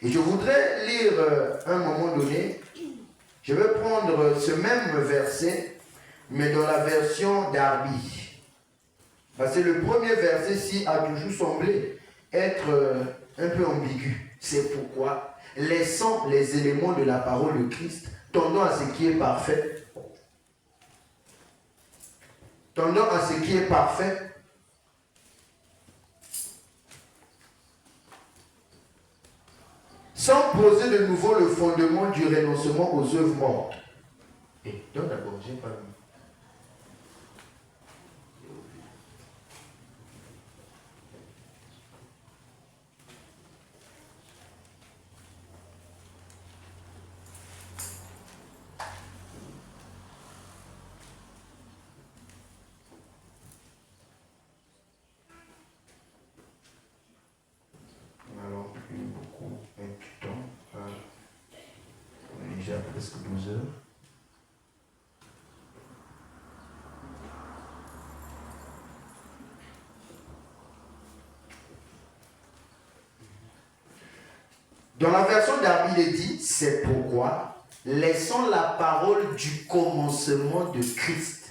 Et je voudrais lire un moment donné, je vais prendre ce même verset, mais dans la version Darby. Parce que le premier verset-ci a toujours semblé être un peu ambigu. C'est pourquoi, laissant les éléments de la parole de Christ, tendant à ce qui est parfait, sans poser de nouveau le fondement du renoncement aux œuvres mortes. Et donc d'abord, j'ai pas mis. Presque 12 heures. Dans la version d'Arby, il est dit, c'est pourquoi, laissons la parole du commencement de Christ.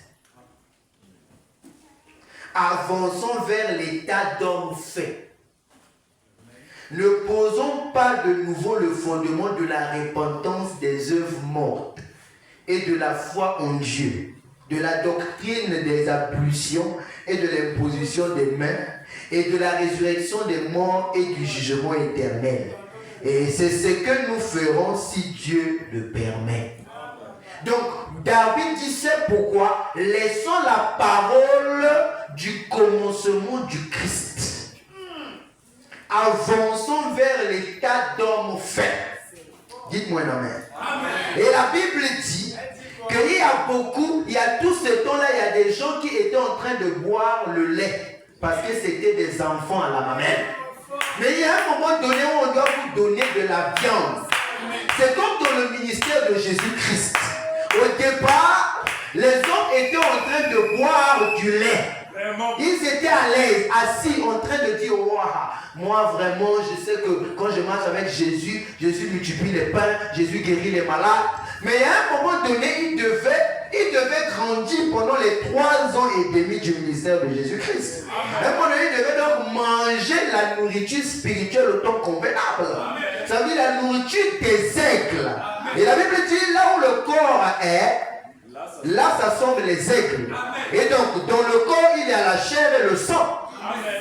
Avançons vers l'état d'homme fait. Ne posons pas de nouveau le fondement de la repentance des œuvres mortes et de la foi en Dieu, de la doctrine des ablutions et de l'imposition des mains et de la résurrection des morts et du jugement éternel. Et c'est ce que nous ferons si Dieu le permet. Donc, David dit c'est pourquoi laissons la parole du commencement du Christ. Avançons vers l'état d'homme fait. Dites-moi un amen. Amen. Et la Bible dit qu'il y a tout ce temps-là, il y a des gens qui étaient en train de boire le lait parce que c'était des enfants à la mamelle. Mais il y a un moment donné où on doit vous donner de la viande. C'est comme dans le ministère de Jésus-Christ. Au départ, les hommes étaient en train de boire du lait. Ils étaient à l'aise, assis, en train de dire, wow, moi vraiment, je sais que quand je marche avec Jésus, Jésus multiplie les pains, Jésus guérit les malades. Mais à un moment donné, il devait grandir pendant les 3 ans et demi du ministère de Jésus-Christ. À un moment donné, il devait donc manger la nourriture spirituelle au temps convenable. Ça veut dire la nourriture des aigles. Et la Bible dit, là où le corps est, là s'assemblent les aigles. Et donc, dans le corps, il y a la chair et le sang.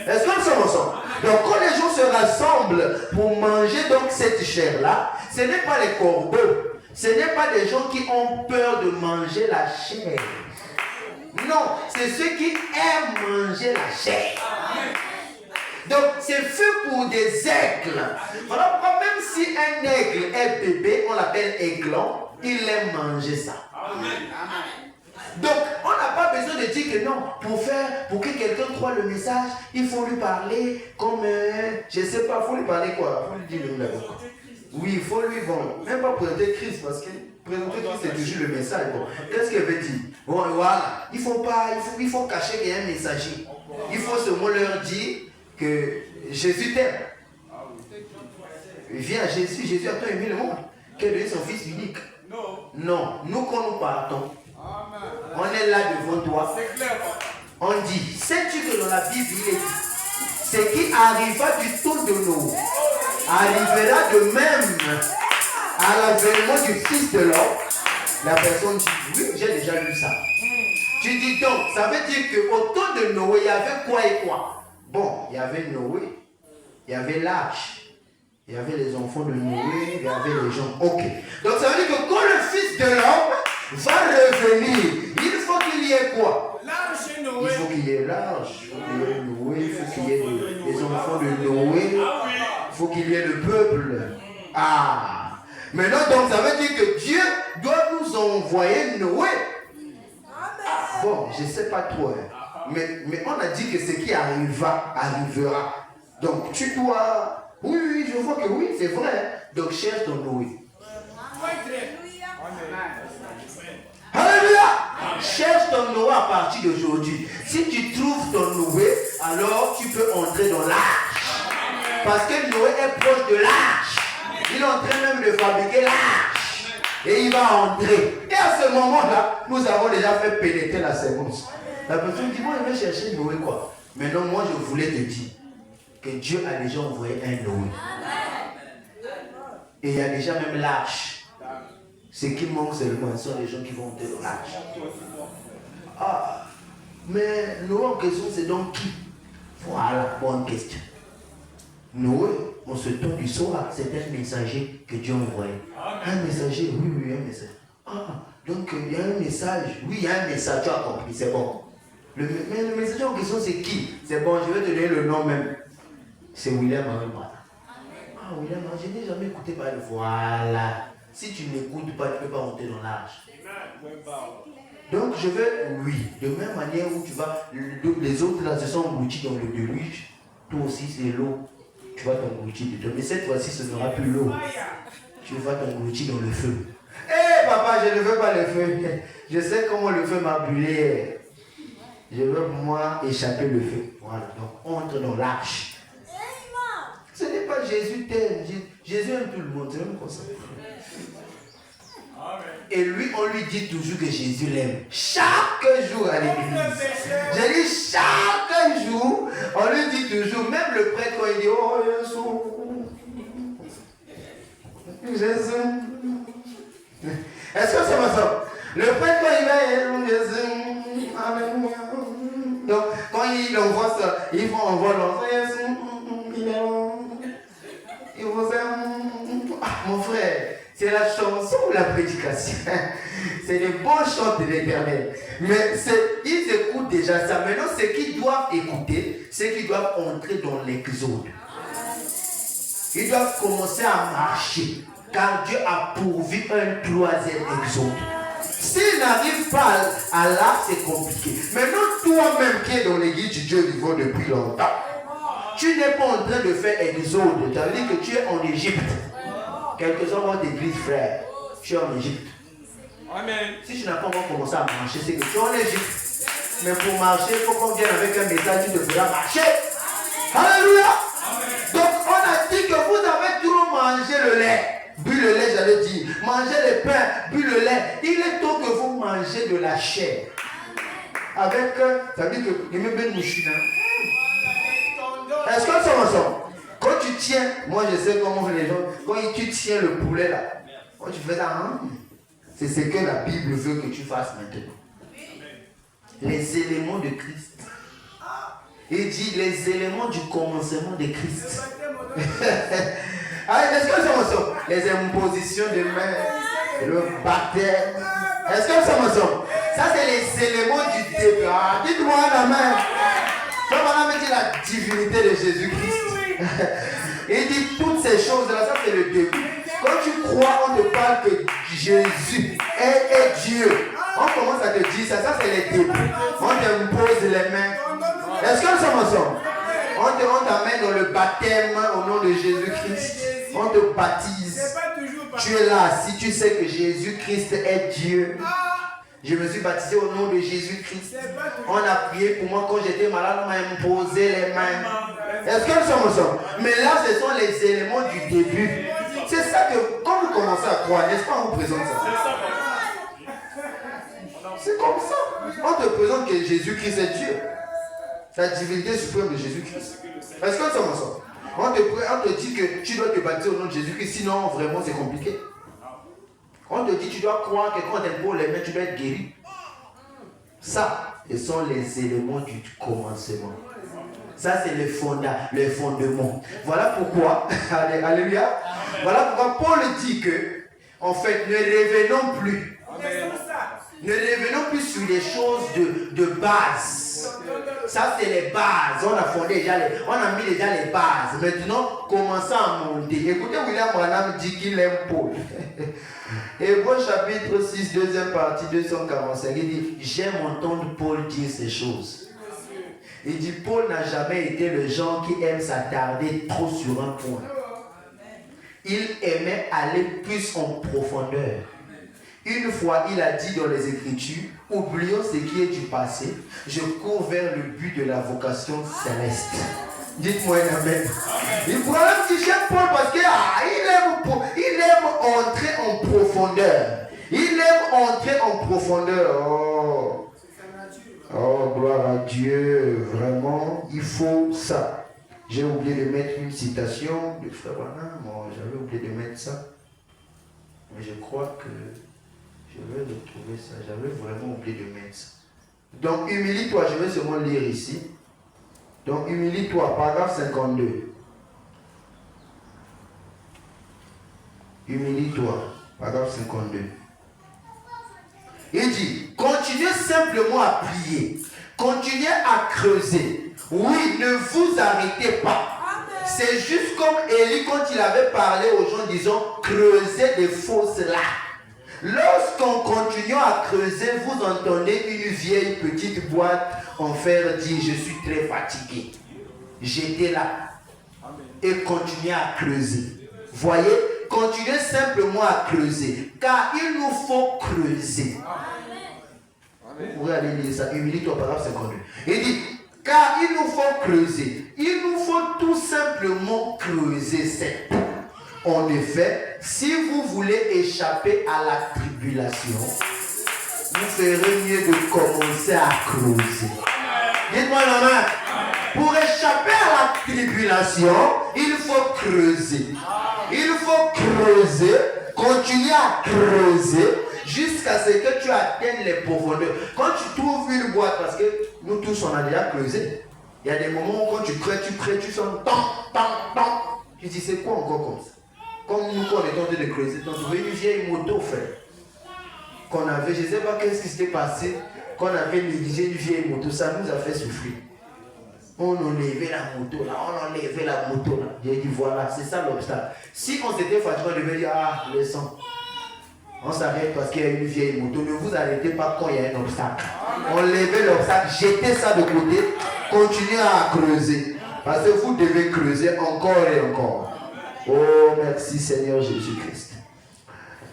Est-ce que nous sommes ensemble? Donc, quand les gens se rassemblent pour manger donc cette chair-là, ce n'est pas les corbeaux. Ce n'est pas des gens qui ont peur de manger la chair. Non, c'est ceux qui aiment manger la chair. Donc, c'est fait pour des aigles. Alors, même si un aigle est bébé, on l'appelle aiglon, il aime manger ça. Donc, on n'a pas besoin de dire que non, pour que quelqu'un croie le message, il faut lui parler comme, je ne sais pas, il faut lui parler quoi? Il faut lui dire le message. Oui, il faut lui, même pas présenter Christ, parce que présenter Christ, c'est toujours le message. Bon. Qu'est-ce qu'elle veut dire? Bon, voilà, il faut cacher qu'il y a un messager. Il faut seulement leur dire que Jésus t'aime. Viens à Jésus, Jésus a tant aimé le monde, qu'il a donné son Fils unique. Non, nous quand nous partons, on est là devant toi. On dit, sais-tu que dans la Bible, il est dit, ce qui arriva du temps de Noé arrivera de même à l'avènement du Fils de l'homme. La personne dit, oui, j'ai déjà lu ça. Tu dis donc, ça veut dire qu'au temps de Noé, il y avait quoi et quoi? Bon, il y avait Noé, il y avait l'arche. Il y avait les enfants de Noé, il y avait les gens. Ok. Donc ça veut dire que quand le Fils de l'homme va revenir, il faut qu'il y ait quoi? L'arche Noé. Il faut qu'il y ait l'arche, il faut qu'il y ait Noé, il faut qu'il y ait les enfants de Noé, il faut qu'il y ait le peuple. Ah. Maintenant, donc ça veut dire que Dieu doit nous envoyer Noé. Bon, je ne sais pas trop. Mais on a dit que ce qui arrivera. Donc tu dois... Oui, je vois que oui, c'est vrai. Donc cherche ton Noé. Alléluia. Cherche ton Noé à partir d'aujourd'hui. Si tu trouves ton Noé, alors tu peux entrer dans l'arche. Parce que Noé est proche de l'arche. est en train même de fabriquer l'arche. Et il va entrer. Et à ce moment-là, nous avons déjà fait pénétrer la sémence. La personne dit, moi, je vais chercher Noé, quoi. Mais non, moi, je voulais te dire que Dieu a déjà envoyé un Noé. Et il y a déjà même l'arche. Ce qui manque seulement, ce sont les gens qui vont entrer dans l'arche. Ah, mais Noé en question, c'est donc qui? Voilà, bonne question. Noé, on se tourne du soir, c'est un messager que Dieu a envoyé. Un messager, oui, un messager. Ah, donc il y a un message. Oui, il y a un message, tu as compris, c'est bon. Mais le messager en question, c'est qui? C'est bon, je vais te donner le nom même. C'est William Henry Branham. Ah, William, je n'ai jamais écouté parler. Voilà. Si tu n'écoutes pas, tu ne peux pas monter dans l'arche. Donc je vais, oui, de même manière où tu vas, les autres là se sont engloutis dans le déluge, toi aussi c'est l'eau, tu vas t'engloutir dedans. Mais cette fois-ci ce ne sera plus l'eau, tu vas t'engloutir dans le feu. Eh papa, je ne veux pas le feu, je sais comment le feu m'a brûlé. Je veux moi échapper le feu. Voilà, donc entre dans l'arche. Ce n'est pas Jésus t'aime, Jésus aime tout le monde, c'est même comme ça. Et lui, on lui dit toujours que Jésus l'aime. Chaque jour à l'église. J'ai dit chaque jour, on lui dit toujours, même le prêtre quand il dit, oh Jésus. Est-ce que c'est ma soeur? Le prêtre quand il va, Jésus, alléluia. Donc, quand il envoie ça, il faut envoyer l'enfant, Jésus, il vous aime. Ah, mon frère. C'est la chanson ou la prédication. C'est les bons chants de l'Éternel. Mais ils écoutent déjà ça. Maintenant, ce qu'ils doivent écouter, c'est qu'ils doivent entrer dans l'exode. Ils doivent commencer à marcher. Car Dieu a pourvu un troisième exode. S'ils n'arrivent pas à là, c'est compliqué. Maintenant, toi-même qui es dans l'église du Dieu vivant depuis longtemps, tu n'es pas en train de faire exode. Ça veut dire que tu es en Égypte. Quelques-uns vont d'église, frère. Tu es en Égypte. Amen. Si tu n'as pas encore commencé à marcher, c'est que tu es en Égypte. Mais pour marcher, il faut qu'on vienne avec un message qui te fera marcher. Alléluia. Donc, on a dit que vous avez toujours mangé le lait. Bu le lait, j'allais dire. Mangez le pain, bu le lait. Il est temps que vous mangez de la chair. Avec, ça veut dire que il me ben mouchina. Est-ce que ça va ça? Quand tu tiens, moi je sais comment les gens, quand tu tiens le poulet là, quand tu fais ça, c'est ce que la Bible veut que tu fasses maintenant. Les éléments de Christ. Il dit les éléments du commencement de Christ. Est-ce que ça va ça? Les impositions de main, le baptême. Est-ce que ça va ça? Ça c'est les éléments du début. Dites-moi la main. Ça va mettre la divinité de Jésus-Christ. Il dit toutes ces choses-là, ça c'est le début. Quand tu crois, on te parle que Jésus est Dieu. On commence à te dire ça, ça c'est les débuts. On t'impose les mains. Est-ce que ça m'ensemble? On t'amène dans le baptême au nom de Jésus-Christ. On te baptise. Tu es là, si tu sais que Jésus-Christ est Dieu. Je me suis baptisé au nom de Jésus-Christ. On a prié pour moi quand j'étais malade, on m'a imposé les mains. Est-ce que nous sommes ensemble? Mais là, ce sont les éléments du début. C'est ça que, quand vous commencez à croire, n'est-ce pas, on vous présente ça? C'est comme ça. On te présente que Jésus-Christ est Dieu. La divinité suprême de Jésus-Christ. Est-ce que nous sommes ensemble? On te dit que tu dois te baptiser au nom de Jésus-Christ, sinon vraiment c'est compliqué. On te dit tu dois croire que quand on t'impose les mains, tu dois être guéri. Ça, ce sont les éléments du commencement. Ça, c'est le fondement. Voilà pourquoi, alléluia. Voilà pourquoi Paul dit que, en fait, ne revenons plus. Ne revenons plus sur les choses de base. Ça, c'est les bases. On a fondé déjà on a mis déjà les bases. Maintenant, commençons à monter. Écoutez, William Branham dit qu'il aime Paul. Hébreux chapitre 6, deuxième partie, 245. Il dit, j'aime entendre Paul dire ces choses. Il dit, Paul n'a jamais été le genre qui aime s'attarder trop sur un point. Il aimait aller plus en profondeur. Une fois, il a dit dans les Écritures, oublions ce qui est du passé, je cours vers le but de la vocation céleste. Dites-moi un amen. Il pourrait même dire, j'aime Paul parce qu'il aime Paul. Il entrer en profondeur. Oh, gloire à Dieu. Vraiment, il faut ça. J'ai oublié de mettre une citation de Frère Branham. J'avais oublié de mettre ça. Mais je crois que je vais retrouver ça. J'avais vraiment oublié de mettre ça. Donc, humilie-toi. Je vais seulement lire ici. Donc, humilie-toi. Paragraphe 52. Humilie-toi. Paragraphe 52. Il dit, continuez simplement à prier. Continuez à creuser. Oui, ne vous arrêtez pas. C'est juste comme Élie quand il avait parlé aux gens disant, creusez des fosses là. Lorsqu'on continue à creuser, vous entendez une vieille petite boîte en fer dire, je suis très fatigué. J'étais là. Et continuez à creuser. Voyez, continuez simplement à creuser. Car il nous faut creuser. Vous pourrez aller lire ça. Humilie-toi, paragraphe 52. Il dit, car il nous faut creuser. Il nous faut tout simplement creuser cette peau. En effet, si vous voulez échapper à la tribulation, vous ferez mieux de commencer à creuser. Dites-moi la main. Pour échapper à la tribulation, il faut creuser. Il faut creuser, continuer à creuser jusqu'à ce que tu atteignes les profondeurs. Quand tu trouves une boîte, parce que nous tous on a déjà creusé, il y a des moments où quand tu creuses, tu sens tant. Tu dis c'est quoi encore comme ça? Comme nous quand on était en train de creuser, on trouvait une vieille moto frère. Qu'on avait, je ne sais pas qu'est-ce qui s'était passé, qu'on avait négligé une vieille moto, ça nous a fait souffrir. On enlevait la moto là, J'ai dit voilà, c'est ça l'obstacle. Si on s'était fatigué, on devait dire ah, laissons. On s'arrête parce qu'il y a une vieille moto. Ne vous arrêtez pas quand il y a un obstacle. Enlevez l'obstacle, jetez ça de côté, continuez à creuser. Parce que vous devez creuser encore et encore. Oh, merci Seigneur Jésus-Christ.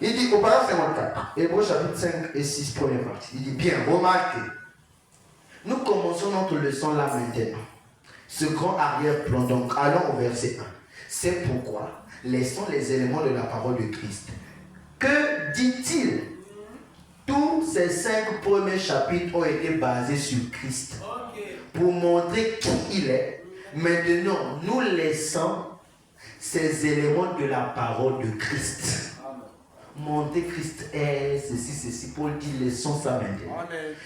Il dit au paragraphe 54, Hébreux chapitre 5 et 6, première partie. Il dit bien, remarquez. Nous commençons notre leçon là maintenant. Ce grand arrière-plan, donc allons au verset 1. C'est pourquoi laissons les éléments de la parole de Christ. Que dit-il? Tous ces 5 premiers chapitres ont été basés sur Christ. Pour montrer qui il est. Maintenant, nous laissons ces éléments de la parole de Christ. Montrer Christ est ceci. Paul dit laissons ça maintenant.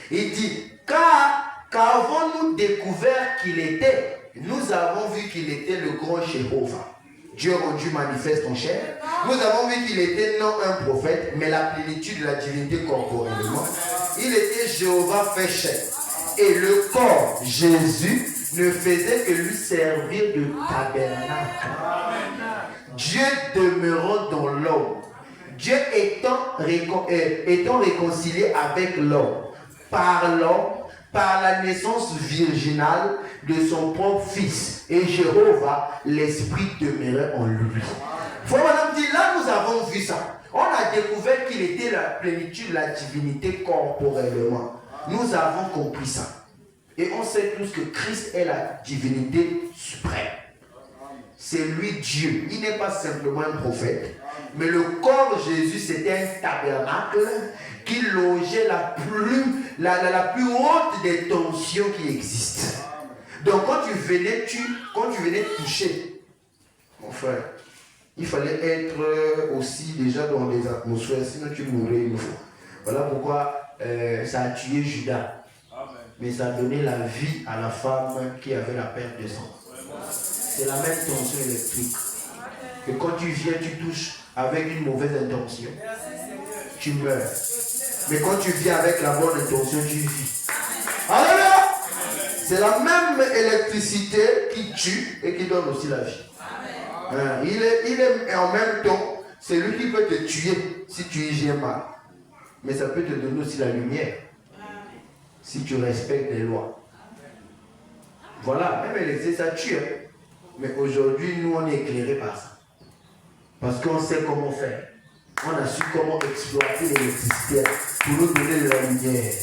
Il dit, qu'avons-nous découvert qu'il était? Nous avons vu qu'il était le grand Jéhovah. Dieu rendu manifeste en chair. Nous avons vu qu'il était non un prophète, mais la plénitude de la divinité corporellement. Il était Jéhovah fait chair. Et le corps, Jésus, ne faisait que lui servir de tabernacle. Dieu demeurant dans l'homme. Dieu étant réconcilié avec l'homme. Par la naissance virginale de son propre fils. Et Jéhovah, l'esprit demeurait en lui. Faut madame dire, là nous avons vu ça. On a découvert qu'il était la plénitude de la divinité corporellement. Nous avons compris ça. Et on sait tous que Christ est la divinité suprême. C'est lui Dieu. Il n'est pas simplement un prophète. Mais le corps de Jésus, c'était un tabernacle qui logeait la plus haute des tensions qui existent. Donc quand tu venais toucher, mon frère, il fallait être aussi déjà dans des atmosphères, sinon tu mourrais une fois. Voilà pourquoi ça a tué Judas. Mais ça a donné la vie à la femme qui avait la perte de sang. C'est la même tension électrique. Que quand tu viens, tu touches avec une mauvaise intention, tu meurs. Mais quand tu viens avec la bonne intention, tu vis. Alléluia! C'est la même électricité qui tue et qui donne aussi la vie. Il est en même temps, c'est lui qui peut te tuer si tu y viens mal. Mais ça peut te donner aussi la lumière si tu respectes les lois. Voilà, même l'électricité, ça tue. Mais aujourd'hui, nous, on est éclairés par ça. Parce qu'on sait comment faire. On a su comment exploiter l'électricité pour nous donner de la lumière.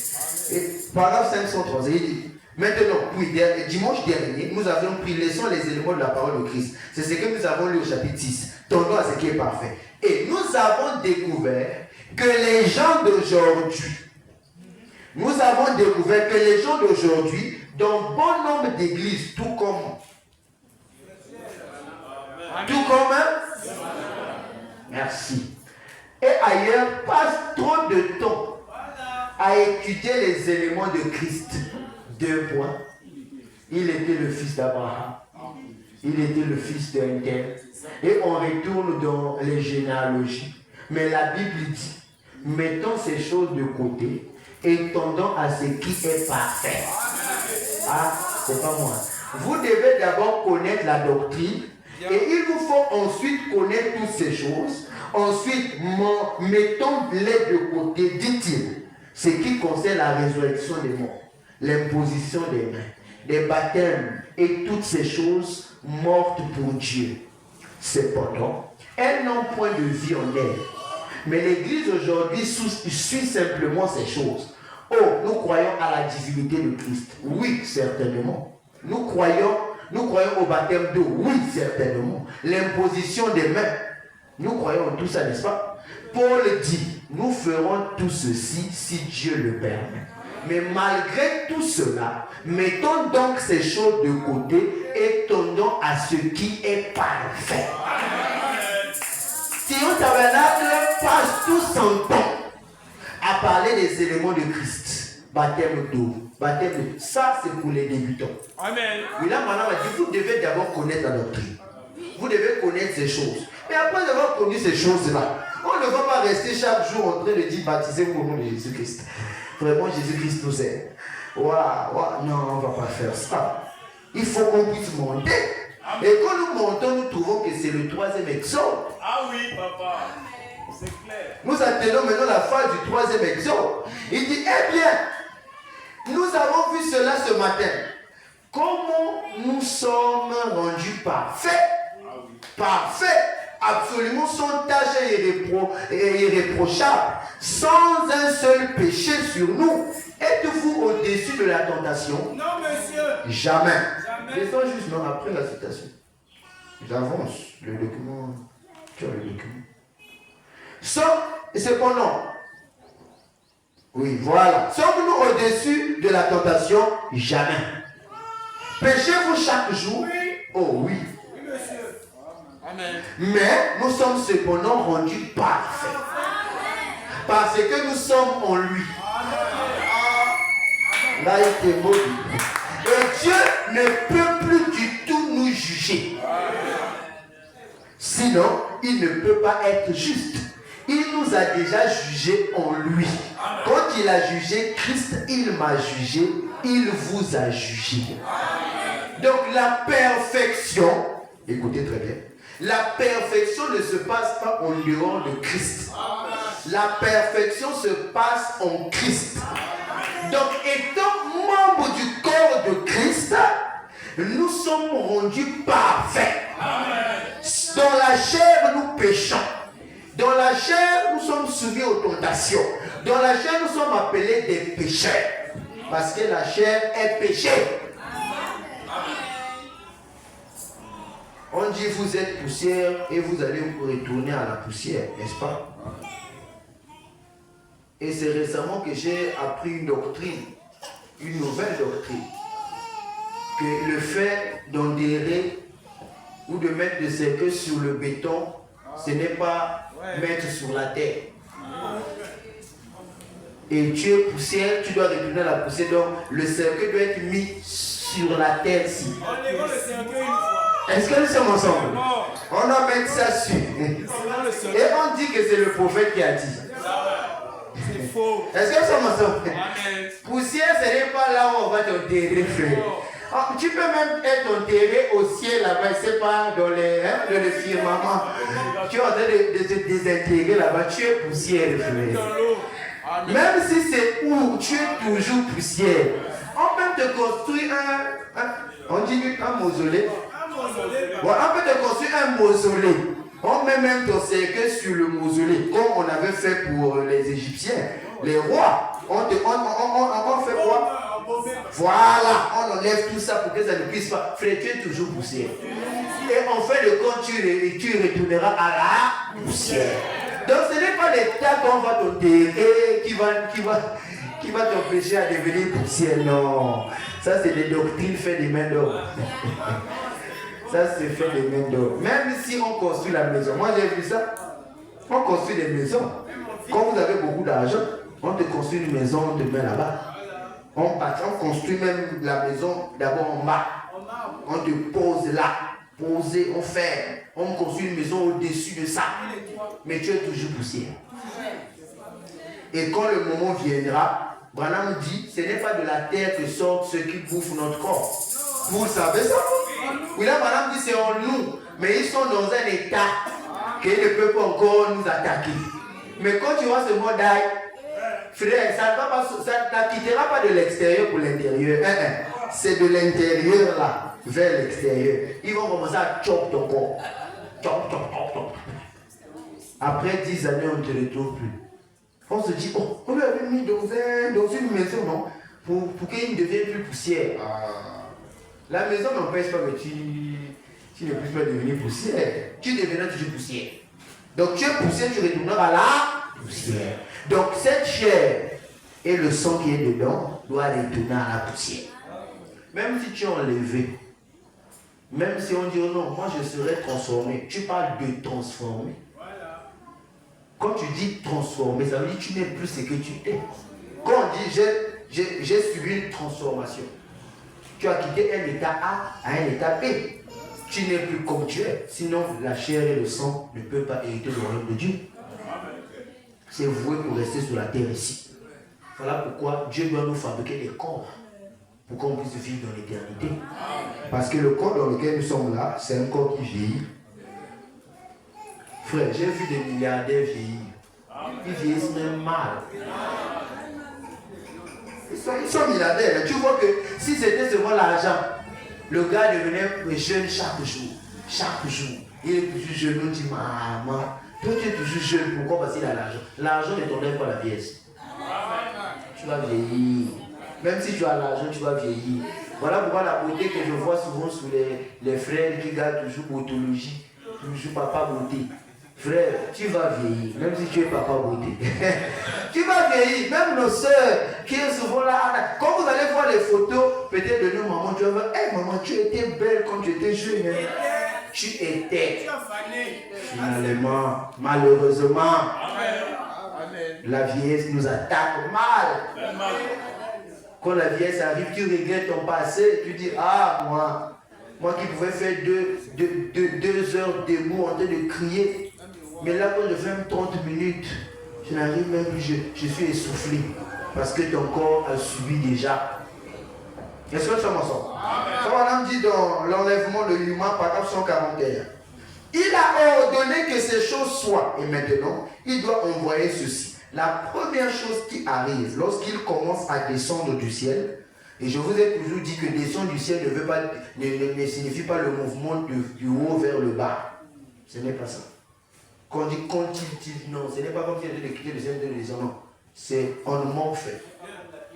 Et paragraphe 503, il dit, maintenant, oui, dimanche dernier, nous avions pris laissons les éléments de la parole de Christ. C'est ce que nous avons lu au chapitre 6. Tendons à ce qui est parfait. Et nous avons découvert que les gens d'aujourd'hui, nous avons découvert que les gens d'aujourd'hui, dans bon nombre d'églises, tout comme merci, et ailleurs, passent trop de temps à étudier les éléments de Christ. 2 points. Il était le fils d'Abraham. Il était le fils d'un tel. Et on retourne dans les généalogies. Mais la Bible dit, mettons ces choses de côté et tendons à ce qui est parfait. Ah, c'est pas moi. Vous devez d'abord connaître la doctrine et il vous faut ensuite connaître toutes ces choses. Ensuite, mettons-les de côté, dit-il, ce qui concerne la résurrection des morts, l'imposition des mains, des baptêmes et toutes ces choses mortes pour Dieu. Cependant, elles n'ont point de vie en elles. Mais l'Église aujourd'hui suit simplement ces choses. Oh, nous croyons à la divinité de Christ. Oui, certainement. Nous croyons au baptême d'eau. Oui, certainement. L'imposition des mains. Nous croyons en tout ça, n'est-ce pas? Paul dit, nous ferons tout ceci si Dieu le permet. Mais malgré tout cela, mettons donc ces choses de côté et tendons à ce qui est parfait. Sion Tabernacle passe tout son temps à parler des éléments de Christ. Baptême d'eau, baptême d'eau. Ça, c'est pour les débutants. Amen. Oui, là, maintenant, on dit, vous devez d'abord connaître la doctrine. Vous devez connaître ces choses. Et après avoir connu ces choses-là, on ne va pas rester chaque jour en train de dire baptisez-vous au nom de Jésus-Christ. Vraiment, Jésus-Christ nous aide. Waouh, non, on ne va pas faire ça. Il faut qu'on puisse monter. Et quand nous montons, nous trouvons que c'est le 3e exode. Ah oui, papa. C'est clair. Nous attendons maintenant la fin du 3e exode. Il dit, eh bien, nous avons vu cela ce matin. Comment nous sommes rendus parfaits. Parfaits. Absolument sans tâche et irréprochable, sans un seul péché sur nous. Êtes-vous au-dessus de la tentation? Non, monsieur. Jamais. Laissons juste non, après la citation. J'avance. Le document. Tu as le document. Cependant. Oui, voilà. Sommes-nous au-dessus de la tentation? Jamais. Péchez-vous chaque jour? Oui. Oh oui. Oui, monsieur. Amen. Mais nous sommes cependant rendus parfaits. Parce que nous sommes en lui. Là, il était beau. Et Dieu ne peut plus du tout nous juger. Sinon, il ne peut pas être juste. Il nous a déjà jugés en lui. Quand il a jugé Christ, il m'a jugé, il vous a jugé. Donc la perfection, écoutez très bien, la perfection ne se passe pas en dehors de Christ. La perfection se passe en Christ. Donc, étant membre du corps de Christ, nous sommes rendus parfaits. Dans la chair, nous péchons. Dans la chair, nous sommes soumis aux tentations. Dans la chair, nous sommes appelés des pécheurs. Parce que la chair est péché. On dit vous êtes poussière et vous allez vous retourner à la poussière, n'est-ce pas? Et c'est récemment que j'ai appris une doctrine, une nouvelle doctrine, que le fait d'enterrer ou de mettre des cercueils sur le béton, ce n'est pas mettre sur la terre. Et tu es poussière, tu dois retourner à la poussière, donc le cercueil doit être mis sur la terre-ci. Est-ce que nous sommes ensemble? On doit mettre ça sur. Et on dit que c'est le prophète qui a dit. C'est faux. Est-ce que nous sommes ensemble? Poussière, ce n'est pas là où on va t'enterrer, frère. Oh, tu peux même être enterré au ciel là-bas, c'est pas dans le firmament. Tu es en train de te désintégrer là-bas, tu es poussière, frère. Même si c'est où tu es toujours poussière, on peut te construire on dit un mausolée. On peut te construire un mausolée. On met même ton cercueil sur le mausolée, comme on avait fait pour les Égyptiens, les rois. On fait quoi? Voilà, on enlève tout ça pour que ça ne puisse pas. Frère, tu es toujours poussière. Et en fait, de compte, tu retourneras à la poussière. Donc ce n'est pas l'État qu'on va t'enterrer qui va t'empêcher à devenir poussière. Non. Ça, c'est des doctrines faites des mains d'homme. Ça, c'est fait des mains d'homme. Même si on construit la maison. Moi, j'ai vu ça. On construit des maisons. Quand vous avez beaucoup d'argent, on te construit une maison, on te met là-bas. On construit même la maison d'abord en bas. On te pose là. Poser, on fait. On construit une maison au-dessus de ça. Mais tu es toujours poussière. Et quand le moment viendra, Branham dit, ce n'est pas de la terre que sortent ceux qui bouffent notre corps. Vous savez ça? Oui, là, Branham dit, c'est en nous. Mais ils sont dans un état qu'ils ne peuvent pas encore nous attaquer. Mais quand tu vois ce mot d'ail, frère, ça ne quittera pas de l'extérieur pour l'intérieur. C'est de l'intérieur là, vers l'extérieur. Ils vont commencer à choper ton corps. Chop. Après 10 années, on ne te retrouve plus. On se dit, oh, on l'avait mis dans une maison, non? Pour qu'il ne devienne plus poussière. La maison n'empêche pas que tu ne puisses pas devenir poussière. Tu deviendras toujours poussière. Donc tu es poussière, tu retourneras à la poussière. Donc cette chair et le sang qui est dedans doit retourner à la poussière. Même si tu es enlevé, même si on dit oh non, moi je serai transformé, tu parles de transformer. Quand tu dis transformer, ça veut dire que tu n'es plus ce que tu es. Quand on dit j'ai subi une transformation, tu as quitté un état A à un état B. Tu n'es plus comme tu es. Sinon, la chair et le sang ne peuvent pas hériter le royaume de Dieu. C'est voué pour rester sur la terre ici. Voilà pourquoi Dieu doit nous fabriquer des corps pour qu'on puisse vivre dans l'éternité. Parce que le corps dans lequel nous sommes là, c'est un corps qui vieillit. Frère, j'ai vu des milliardaires vieillir. Ils vieillissent même mal. Ils sont milliardaires. Tu vois que si c'était seulement l'argent, le gars devenait jeune chaque jour. Chaque jour. Il est toujours jeune. On dit, maman, toi tu es toujours jeune. Pourquoi? Parce qu'il a l'argent. L'argent ne t'enlève pas la vieillesse. Tu vas vieillir. Même si tu as l'argent, tu vas vieillir. Voilà pourquoi la beauté que je vois souvent sous les frères qui gardent toujours beautologie. Toujours papa beauté. Frère, tu vas vieillir, même si tu es papa beauté. Tu vas vieillir, même nos soeurs qui sont souvent là. Quand vous allez voir les photos, peut-être de nos mamans, tu vas dire, hey, maman, tu étais belle quand tu étais jeune. Hein? Tu étais. Finalement, malheureusement, la vieillesse nous attaque mal. Quand la vieillesse arrive, tu regrettes ton passé, tu dis, ah, moi qui pouvais faire deux heures debout en train de crier. Mais là, quand je fais même 30 minutes, je n'arrive même plus, je suis essoufflé. Parce que ton corps a subi déjà. Est-ce que ça m'en sort? Ça, madame dit dans l'enlèvement de l'humain, paragraphe 141. Il a ordonné que ces choses soient. Et maintenant, il doit envoyer ceci. La première chose qui arrive, lorsqu'il commence à descendre du ciel, et je vous ai toujours dit que descendre du ciel ne signifie pas le mouvement du haut vers le bas. Ce n'est pas ça. Quand on dit non, ce n'est pas comme si il était de quitter le ciel de les non. C'est en manque fait.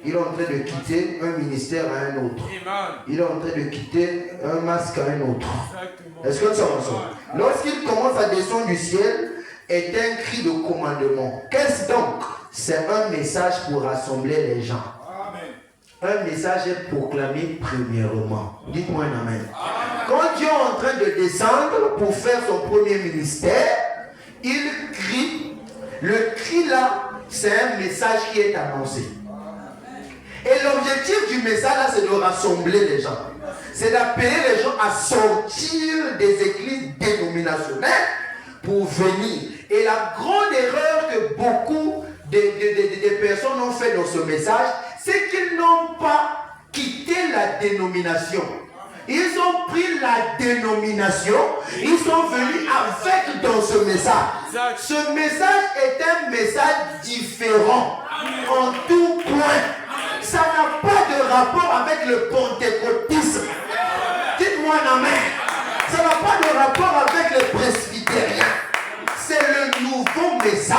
Il est en train de quitter un ministère à un autre. Il est en train de quitter un masque à un autre. Est-ce que ça va ensemble? Lorsqu'il commence à descendre du ciel, est un cri de commandement. Qu'est-ce donc? C'est un message pour rassembler les gens. Un message est proclamé premièrement. Dites-moi un amen. Quand Dieu est en train de descendre pour faire son premier ministère, il crie. Le cri là, c'est un message qui est annoncé. Et l'objectif du message là, c'est de rassembler les gens. C'est d'appeler les gens à sortir des églises dénominationnelles pour venir. Et la grande erreur que beaucoup de personnes ont fait dans ce message, c'est qu'ils n'ont pas quitté la dénomination. Ils ont pris la dénomination, ils sont venus avec dans ce message. Ce message est un message différent en tout point. Ça n'a pas de rapport avec le pentecôtisme. Dites-moi un amen. Ça n'a pas de rapport avec le presbytérien. C'est le nouveau message.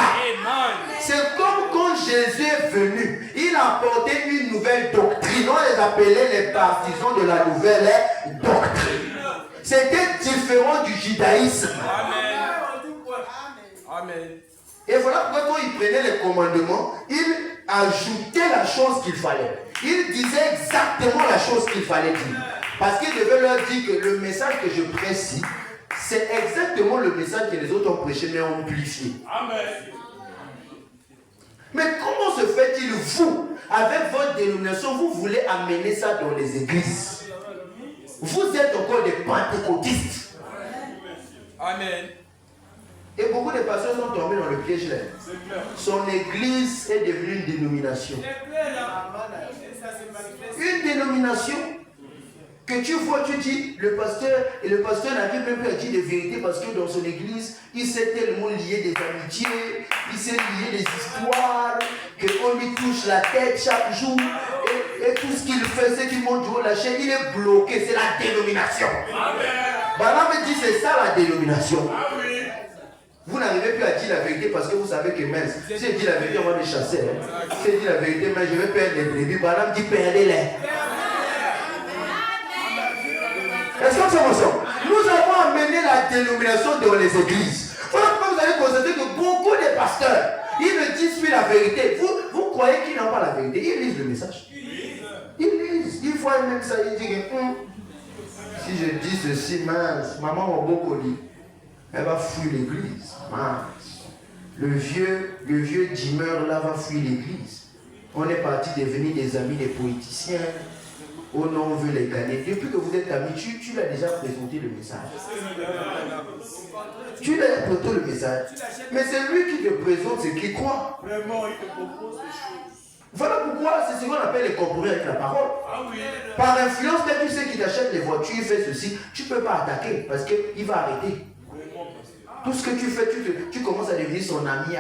C'est comme quand Jésus est venu. Il a apporté une nouvelle doctrine. On les appelait les partisans de la nouvelle doctrine. C'était différent du judaïsme. Amen. Et voilà pourquoi quand il prenait les commandements, il ajoutait la chose qu'il fallait. Il disait exactement la chose qu'il fallait dire. Parce qu'il devait leur dire que le message que je prêche ici, c'est exactement le message que les autres ont prêché, mais amplifié. Amen. Mais comment se fait-il, vous, avec votre dénomination, vous voulez amener ça dans les églises? Vous êtes encore des pentecôtistes. Amen. Et beaucoup de pasteurs sont tombés dans le piège là. Son église est devenue une dénomination. Une dénomination que tu vois, tu dis, le pasteur n'arrive même plus à dire des vérités parce que dans son église, il s'est tellement lié des amitiés, il s'est lié des histoires, qu'on lui touche la tête chaque jour, et tout ce qu'il fait, c'est qu'il monte du haut de la chaîne, il est bloqué, c'est la dénomination. Balaam dit, c'est ça la dénomination. Vous n'arrivez plus à dire la vérité parce que vous savez que même si je dis la vérité, on va les chasser. Hein. Si je dis la vérité, mais je vais perdre les brebis. Balaam dit, perdez-les. Est-ce que c'est ensemble? Nous avons amené la dénomination dans les églises. Voilà pourquoi vous allez constater que beaucoup de pasteurs, ils ne disent plus la vérité. Vous croyez qu'ils n'ont pas la vérité? Ils lisent le message. Ils lisent. Ils voient même ça. Ils disent si je dis ceci, mince, maman m'a beaucoup dit. Elle va fuir l'église. Mince. Le vieux dimeur là va fuir l'église. On est parti devenir des amis des politiciens. Oh non, on veut les gagner. Depuis que vous êtes amis, tu l'as déjà présenté le message. Tu l'as présenté le message. Mais c'est lui qui te présente ce qu'il croit. Vraiment, il te propose des choses. Voilà pourquoi c'est ce qu'on appelle les compromis avec la parole. Ah oui. Par influence, quand tu sais qu'il t'achète des voitures, il fait ceci, tu ne peux pas attaquer parce qu'il va arrêter. Tout ce que tu fais, tu commences à devenir son ami.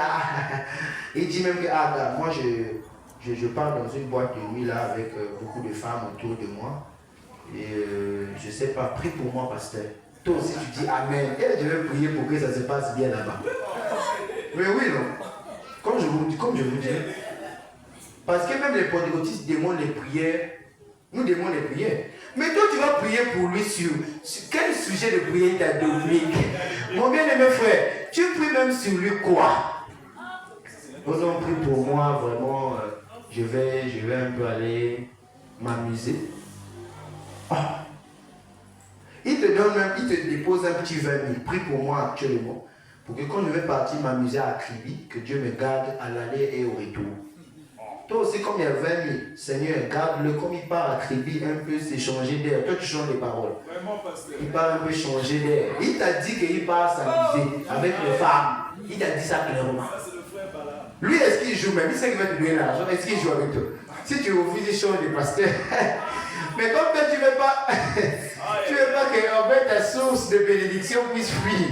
Il dit même que moi je pars dans une boîte de nuit là avec beaucoup de femmes autour de moi. Et je ne sais pas, prie pour moi, pasteur. Toi aussi tu dis Amen. Et je vais prier pour que ça se passe bien là-bas. Mais oui, non. Comme je vous dis. Parce que même les pentecôtistes demandent les prières. Nous demandons les prières. Mais toi, tu vas prier pour lui sur quel sujet de prière il t'a donné? Mon bien-aimé frère, tu pries même sur lui quoi? Nous avons prié pour moi, vraiment, je vais un peu aller m'amuser. Ah. Il te donne même, il te dépose un petit 20 000. Prie pour moi actuellement. Pour que quand je vais partir m'amuser à Kribi, que Dieu me garde à l'aller et au retour. Toi aussi, comme il y a 20 000, Seigneur, garde-le, comme il part à Kribi, un peu s'échanger d'air. Toi, tu changes les paroles. Vraiment, pasteur. Il part un peu changer d'air. Il t'a dit qu'il part s'amuser avec les femmes. Il t'a dit ça clairement. Lui, est-ce qu'il joue même? Il sait qu'il va te donner l'argent. Est-ce qu'il joue avec toi? Si tu refuses, il change de pasteur. Mais comme toi, tu ne veux pas, que en fait, ta source de bénédiction puisse fuir.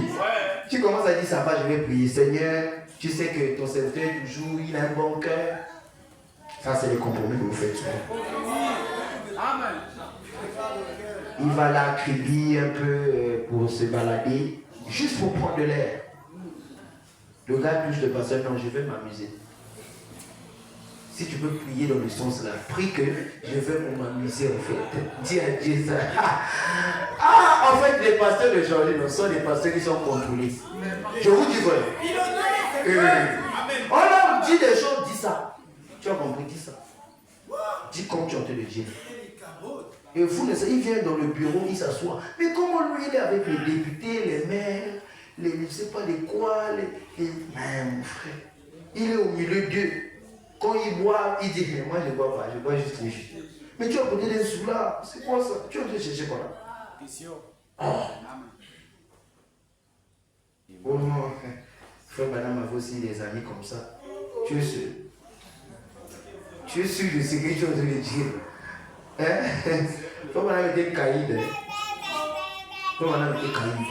Tu commences à dire, ça va, je vais prier. Seigneur, tu sais que ton serviteur, toujours, il a un bon cœur. Ça, c'est le compromis que vous faites souvent. Amen. Il va là, crier un peu pour se balader, juste pour prendre de l'air. Le gars touche le pasteur, non, je vais m'amuser. Si tu peux prier dans le sens là, prie que je vais m'amuser en fait. Dis à Dieu ça. En fait, les pasteurs de Jordan sont des pasteurs qui sont contrôlés. Je vous dis vrai. On leur dit des choses, dis ça. Tu as compris, dis ça. Dis comme tu as entendu le dire. Et vous, il vient dans le bureau, il s'assoit. Mais comment lui, il est avec les députés, les maires, je ne sais pas les quoi, mais mon frère, il est au milieu d'eux. Quand il boit, il dit, moi je ne bois pas, je bois juste les jus. Mais tu as côté des sous là, c'est quoi ça? Tu as dû chercher quoi là? Oh non, frère Banam avait aussi des amis comme ça. Tu es sûr? Tu es sûr de ce que tu as dû dire? Hein? Frère Banam était caïd. Frère Banam était caïd.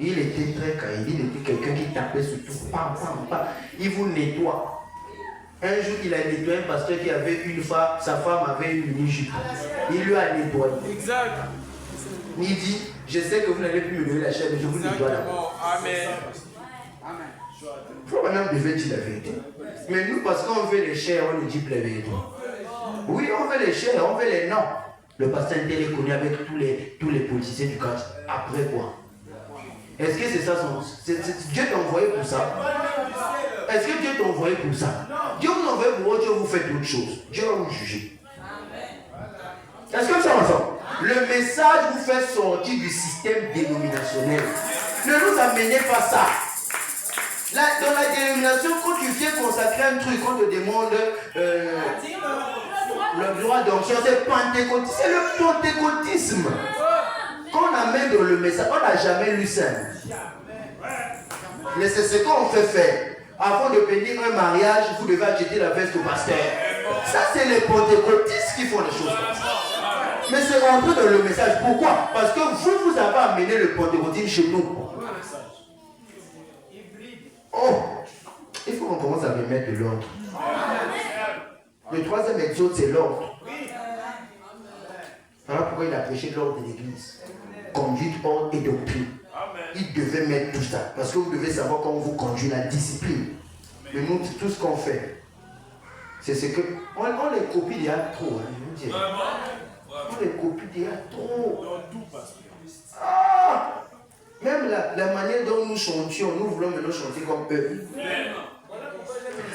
Il était très caïd, il était quelqu'un qui tapait sur tout. Pam, pam, pam. Il vous nettoie. Un jour, il a nettoyé un pasteur qui avait une femme, sa femme avait une mini-jupe. Il lui a nettoyé. Exact. Il dit, je sais que vous n'allez plus me donner la chair, mais je vous nettoie d'abord. Amen. Amen. Frère Branham devait dire la vérité. Mais nous, parce qu'on veut les chairs, on ne dit plus la vérité. Oui, on veut les chairs, on veut les noms. Le pasteur était reconnu avec tous les politiciens du quartier. Après quoi? Est-ce que c'est ça son... Dieu t'a envoyé pour ça? est-ce que Dieu t'a envoyé pour ça? Dieu vous envoie pour autre chose, vous faites autre chose. Dieu va vous juger. Est-ce que ça ensemble? Le message vous fait sortir du système dénominationnel. Ne nous amenez pas ça. Là, dans la dénomination, quand tu viens consacrer un truc, on te demande le droit d'onction, c'est pentecôtisme. C'est le pentecôtisme. Quand on amène dans le message, on n'a jamais lu ça. Mais c'est ce qu'on fait faire. Avant de bénir un mariage, vous devez acheter la veste au pasteur. Ça, c'est les pentecôtistes qui font les choses comme ça. Mais c'est rentré dans le message. Pourquoi? Parce que vous avez amené le pentecôtisme chez nous. Oh, il faut qu'on commence à remettre de l'ordre. Le troisième exode, c'est l'ordre. Voilà pourquoi il a prêché l'ordre de l'église. Conduite, ordre et doctrine. Il devait mettre tout ça. Parce que vous devez savoir comment vous conduit la discipline. Mais nous, tout ce qu'on fait, c'est ce que... On les copie déjà trop. Hein, je vous dis. On les copie déjà trop. Ah! Même la manière dont nous chantions, nous voulons maintenant chanter comme eux.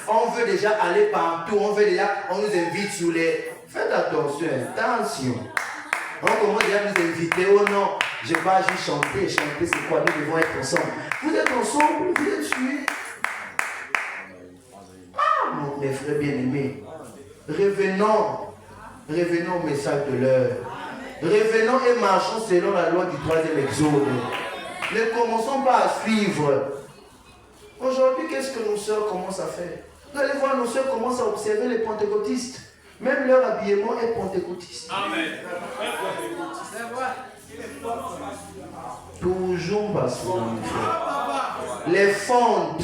On veut déjà aller partout, on nous invite sur les... Faites attention. On commence déjà à nous inviter. Oh non, je ne vais pas juste chanter, c'est quoi? Nous devons être ensemble. Vous êtes ensemble, vous êtes suivis. Ah, mes frères bien-aimés, revenons au message de l'heure. Revenons et marchons selon la loi du troisième exode. Ne commençons pas à suivre. Aujourd'hui, qu'est-ce que nos sœurs commencent à faire? Vous allez voir, nos sœurs commencent à observer les pentecôtistes. Même leur habillement est pentecôtiste. Amen. Toujours pas souvent. Les fentes.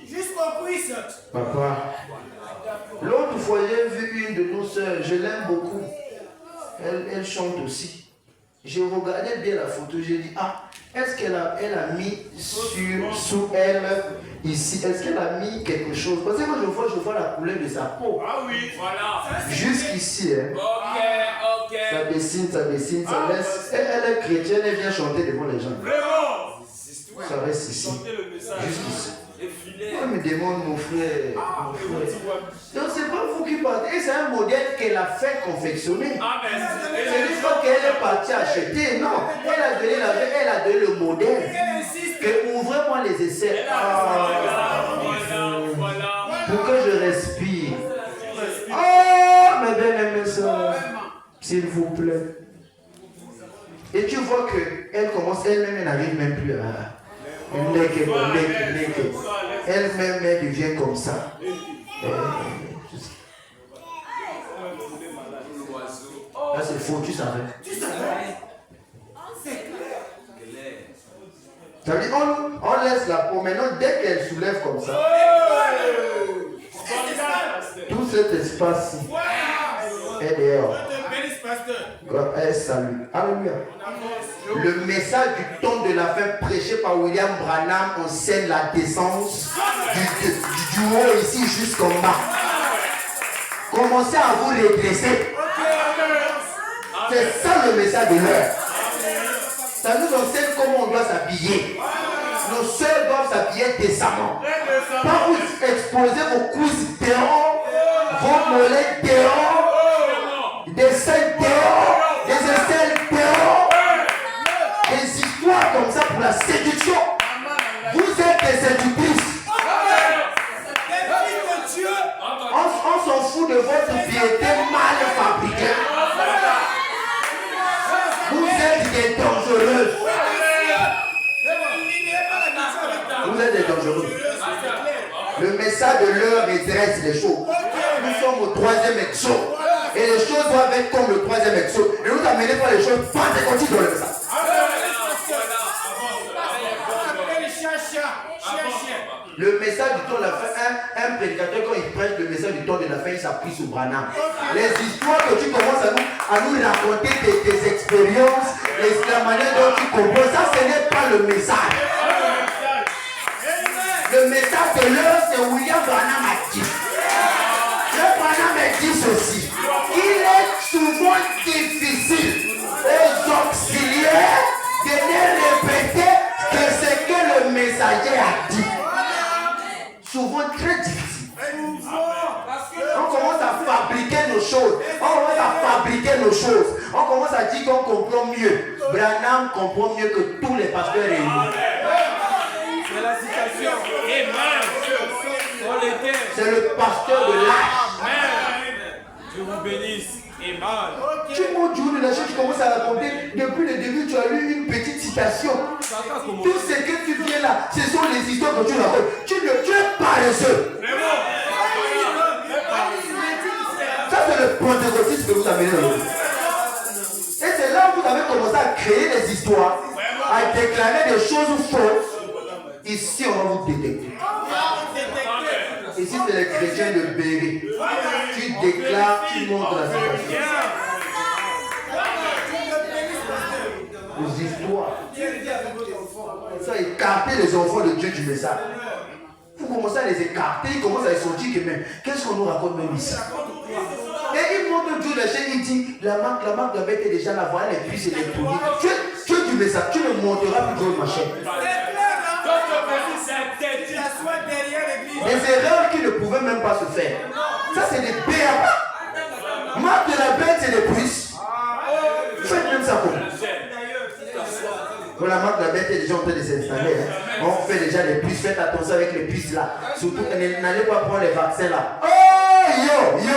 Jusqu'aux cuisses. Papa. L'autre fois, j'ai vu une de nos sœurs. Je l'aime beaucoup. Elle chante aussi. Je regardais bien la photo. J'ai dit, ah, est-ce qu'elle a mis sous elle, ici, est-ce qu'elle a mis quelque chose? Parce que moi, je vois la couleur de sa peau. Ah oui, voilà. Jusqu'ici, hein. Ok. Ça dessine, ça laisse. Elle est chrétienne, elle vient chanter devant les gens. Vraiment. Ça reste ici. Jusqu'ici. On me demande, mon frère. Donc, c'est pas vous qui partez. Et c'est un modèle qu'elle a fait confectionner. C'est une fois qu'elle est partie acheter. Non. Elle a donné le modèle. Que ouvrez-moi les essais. Pour que je respire. Oh, mes bien-aimés sœurs. S'il vous plaît. Et tu vois qu'elle commence, elle-même, elle n'arrive même plus à... Elle-même, elle devient comme ça. Là, c'est faux, tu savais. Ça veut dire, on laisse la peau. Maintenant, dès qu'elle soulève comme ça, tout cet espace est dehors. Elle salue. Alléluia. Le message du temps de la fin prêché par William Branham enseigne la décence du haut ici jusqu'en bas. Commencez à vous redresser. C'est ça le message de l'heure. Ça nous enseigne comment on doit s'habiller. Nos sœurs doivent s'habiller décemment. Pas vous exposer vos cuisses dehors, vos mollets dehors, des seins dehors, des aisselles dehors. Des histoires comme ça pour la séduction. Vous êtes des séductrices. On s'en fout de votre piété mal fabriquée. Vous êtes des dangereuses. Vous êtes des dangereuses. Le message de l'heure redresse les choses. Nous sommes au troisième exode. Et les choses doivent être comme le troisième exode. Ne nous amenez pas les choses pentecôtistes dans le message. Le message du temps de la fin, un prédicateur, quand il prêche le message du temps de la fin, il s'appuie sur Branham. Les histoires que tu commences à nous raconter tes expériences, et la manière dont tu composes, ça ce n'est pas le message. Le message de l'heure, c'est William Branham a dit. Le Branham a dit ceci. Il est souvent difficile aux auxiliaires de ne répéter que ce que le messager a dit. souvent très difficile. On commence à fabriquer nos choses. On commence à dire qu'on comprend mieux. Branham comprend mieux que tous les pasteurs réunis. C'est la citation. C'est le pasteur de l'âge. Dieu vous bénisse. Tu montes du haut de la chaise, tu commences à raconter. Depuis le début, tu as lu une petite citation. Tout ce que tu viens là, ce sont les histoires que tu racontes. Tu es paresseux. Ça, c'est le pentecôtisme que vous amenez dans le monde. Et c'est là où vous avez commencé à créer des histoires, à déclarer des choses fausses. Ici, on va vous détecter. Ici, c'est les chrétiens de Béry. Tu déclares, tu montres la situation. Les histoires. Ça, écarter les enfants de Dieu du message. Vous commencez à les écarter, ils commencent à les sortir que même. Qu'est-ce qu'on nous raconte même ici? Et il montre Dieu la chaîne, il dit, la marque de la bête est déjà là, voilà les puces et les produits. Tu es du message, tu ne monteras plus dans ma chaîne. Des erreurs qui ne pouvaient même pas se faire. Ça, c'est des béats. Marque de la bête, c'est des puces. Faites même ça comme. Bon, la marque de la bête est déjà en train de s'installer. Hein. On fait déjà les puces. Faites attention avec les puces là. Surtout, n'allez pas prendre les vaccins là. Oh, yo.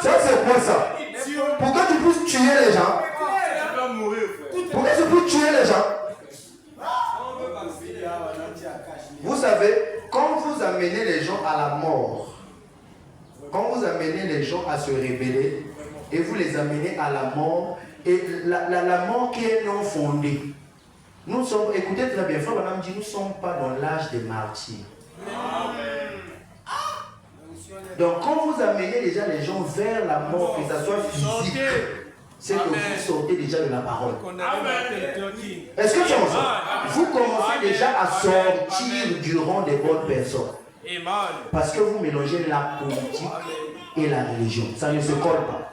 Ça, c'est quoi ça? Pourquoi tu peux tuer les gens? Pourquoi tu peux tuer les gens? Vous savez, quand vous amenez les gens à la mort, quand vous amenez les gens à se rébeller, et vous les amenez à la mort, et la mort qui est non fondée, nous sommes, écoutez très bien, frère Madame dit, nous ne sommes pas dans l'âge des martyrs. Donc quand vous amenez déjà les gens vers la mort, que ça soit physique, c'est que vous sortez déjà de la parole. Est-ce que tu entends ça? Vous commencez déjà à sortir du rang des bonnes personnes. Parce que vous mélangez la politique et la religion. Ça ne se colle pas.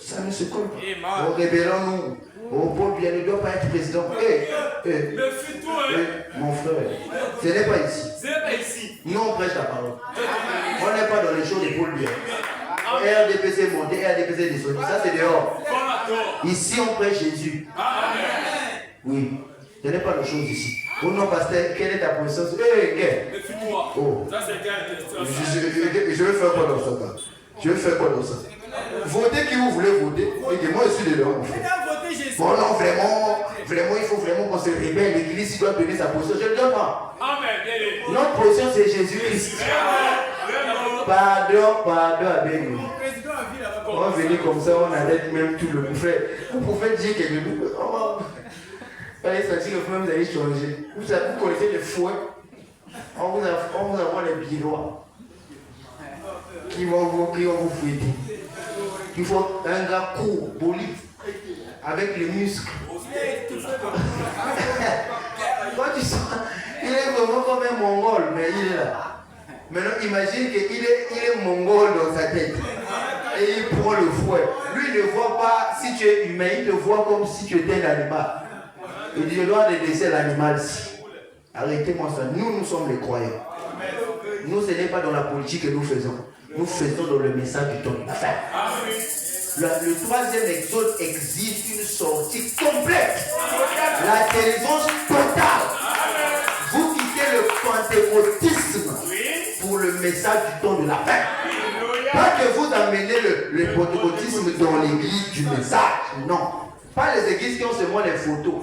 Ça ne se colle pas. Oh, révérons-nous. Oh, Paul Biya ne doit pas être président. Mon frère, ce n'est pas ici. Nous, on prêche la parole. On n'est pas dans les choses de Paul Biya. RDPC monté, RDPC descendu. Ça, c'est dehors. Ici, on prêche Jésus. Oui. Ce n'est pas la chose ici. Oh non, pasteur, quelle est ta position? Oh. Je vais faire quoi dans ça? Je vais faire quoi dans ça? Votez qui vous voulez voter. Et moi, je suis dedans, mon frère. Bon, non, vraiment, il faut vraiment qu'on se rébelle. L'église doit donner sa position. Je ne le donne pas. Notre position, c'est Jésus-Christ. Pardon avec nous. On va venir comme ça, on arrête même tout le bouffet. Vous pouvez dire que le bouffet. Allez, ça dit que vous allez changer. Vous connaissez les fouets. On vous envoie les bilois qui vont vous fouetter. Il faut un gars court, poli, avec les muscles. Quand tu sens, il est vraiment comme un mongol, mais il est là. Maintenant, imagine qu'il est mongol dans sa tête. Et il prend le fouet. Lui, il ne voit pas si tu es humain, il te voit comme si tu étais un animal. Il dit, je dois laisser l'animal-ci. Arrêtez-moi ça. Nous sommes les croyants. Nous, ce n'est pas dans la politique que nous faisons. Nous faisons dans le message du temps de la fin. Le troisième exode exige une sortie complète. La délivrance totale. Vous quittez le pentecôtisme pour le message du temps de la fin. Pas que vous amenez le pentecôtisme dans l'église du message. Non. Pas les églises qui ont seulement les photos.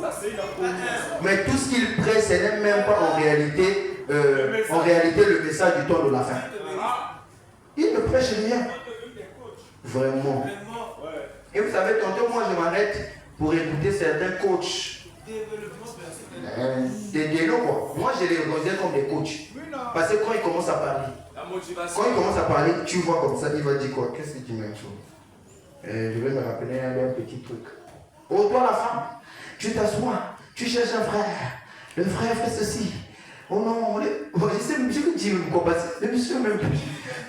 Mais tout ce qu'ils prêchent, ce n'est même pas en réalité le message du temps de la fin. Ils ne prêchent rien. Vraiment. Et vous savez, tantôt, moi, je m'arrête pour écouter certains coachs. Des délos, quoi. Moi, je les considère comme des coachs. Parce que quand ils commencent à parler, tu vois comme ça, il va dire quoi? Qu'est-ce que tu m'as dit? Je vais me rappeler un petit truc. Oh, toi, la femme, tu t'assois, tu cherches un frère. Le frère fait ceci. Oh non, je sais me compasser. Je ne sais même plus.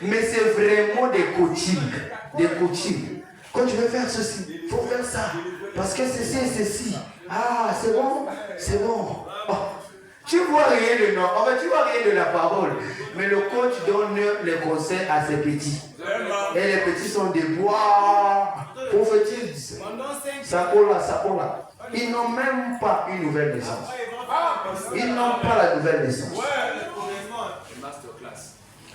Mais c'est vraiment des coachings. Des coachings. Quand tu veux faire ceci, il faut faire ça. Parce que ceci et ceci. Ah, c'est bon. C'est bon. Oh. Tu vois rien de non. En fait, tu vois rien de la parole. Mais le coach donne les conseils à ses petits. Et les petits sont des bois. Prophétise. Ça colle là, ça colle là. Ils n'ont même pas une nouvelle naissance. Ils n'ont pas la nouvelle naissance.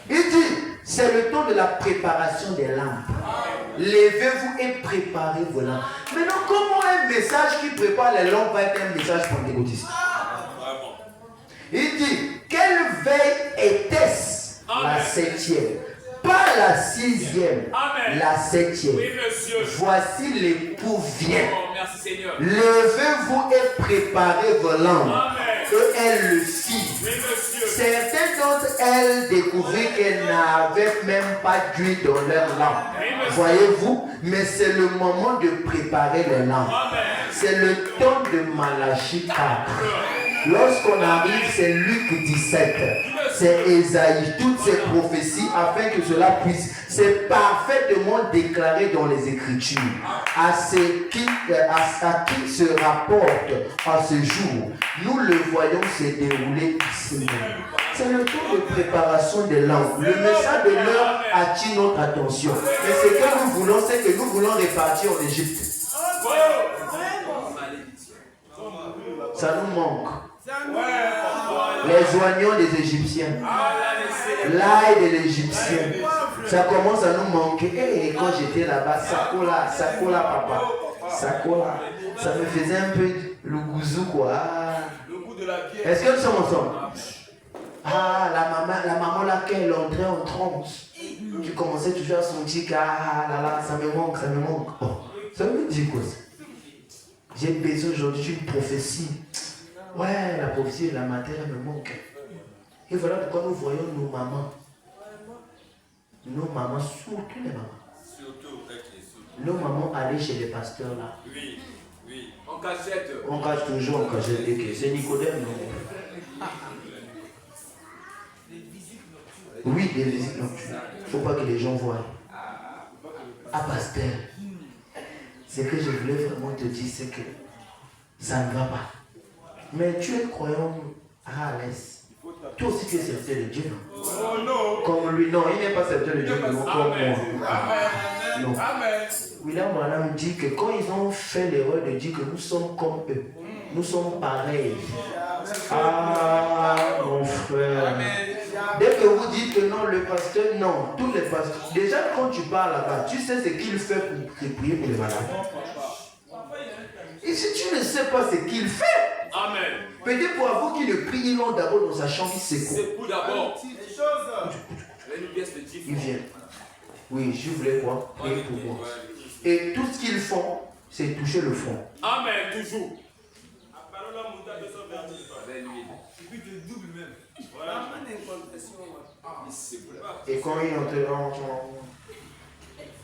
Il dit, c'est le temps de la préparation des lampes. Levez-vous et préparez vos lampes. Maintenant, comment un message qui prépare les lampes va être un message pentecôtiste? Il dit, quelle veille était-ce? La 7e. Pas la 6e. La 7e. Oui, monsieur. Voici l'époux vient. Oh, merci Seigneur. Levez-vous et préparez vos lampes. Amen. Et elle le fit. Oui, monsieur. Certaines d'entre elles découvrirent qu'elles n'avaient même pas d'huile dans leurs lampes. Oui, Voyez-vous, mais c'est le moment de préparer les lampes. Amen. C'est le temps de Malachie 4. Lorsqu'on arrive, c'est Luc 17. C'est Ésaïe, toutes ces prophéties, afin que cela puisse, c'est parfaitement déclaré dans les Écritures. À qui se rapporte à ce jour, nous le voyons se dérouler ici. C'est le temps de préparation des lampes. Le message de l'heure attire notre attention. Mais ce que nous voulons, c'est que nous voulons repartir en Égypte. Ça nous manque. Les oignons des Égyptiens, l'ail de l'Égyptien, ça commence à nous manquer. Et quand j'étais là-bas, Sakola, papa, Sakola, ça me faisait un peu le gouzou, quoi. Est-ce que nous sommes ensemble? Ah, la maman là, quand elle entrait en transe, tu commençais toujours à sentir que ça me manque. Oh, ça me dit quoi ça? J'ai besoin aujourd'hui d'une prophétie. Ouais, la prophétie de la matière me manque. Et voilà pourquoi nous voyons nos mamans. Nos mamans, surtout les mamans. Nos mamans allaient chez les pasteurs là. Oui. En cachette. On cache toujours en cachette. C'est Nicodème, non? Oui, des visites nocturnes. Il ne faut pas que les gens voient. Ah, pasteur, ce que je voulais vraiment te dire, c'est que ça ne va pas. Mais tu es croyant à l'aise. Toi aussi tu es serviteur de Dieu, non? Oh non. Comme lui, non, il n'est pas serviteur de Dieu, non, comme moi. Non. Amen. William Branham dit que quand ils ont fait l'erreur de dire que nous sommes comme eux, nous sommes pareils. Ah, mon frère. Dès que vous dites que non, le pasteur, non, tous les pasteurs. Déjà, quand tu parles là-bas, tu sais ce qu'il fait pour prier pour les malades. Et si tu ne sais pas ce qu'il fait, Amen. peut-être pour avoir qu'il le prie, il entre d'abord dans sa chambre, il secoue. Secoue d'abord. Il vient. Oui, je voulais quoi? Prier pour moi. Et tout ce qu'ils font, c'est toucher le front. Amen, toujours. Et quand il entre dans...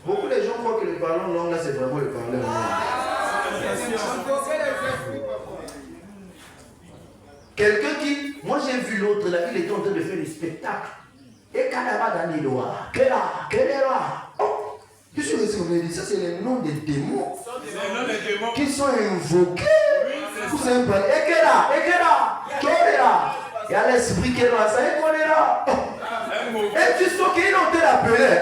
Beaucoup de gens croient que le parlant langue là, c'est vraiment le parler en langue. Quelqu'un qui... Moi j'ai vu l'autre là, il était en train de faire des spectacles. Et Kadaba Daniloa, Kedera. Oh, je suis resté comme il dit, ça c'est les noms des démons qui sont invoqués. Tout simplement. Ekeda, Kedera. Il y a l'esprit qui est là, ça est Kedera. Et tu sens qu'il est en train d'appeler.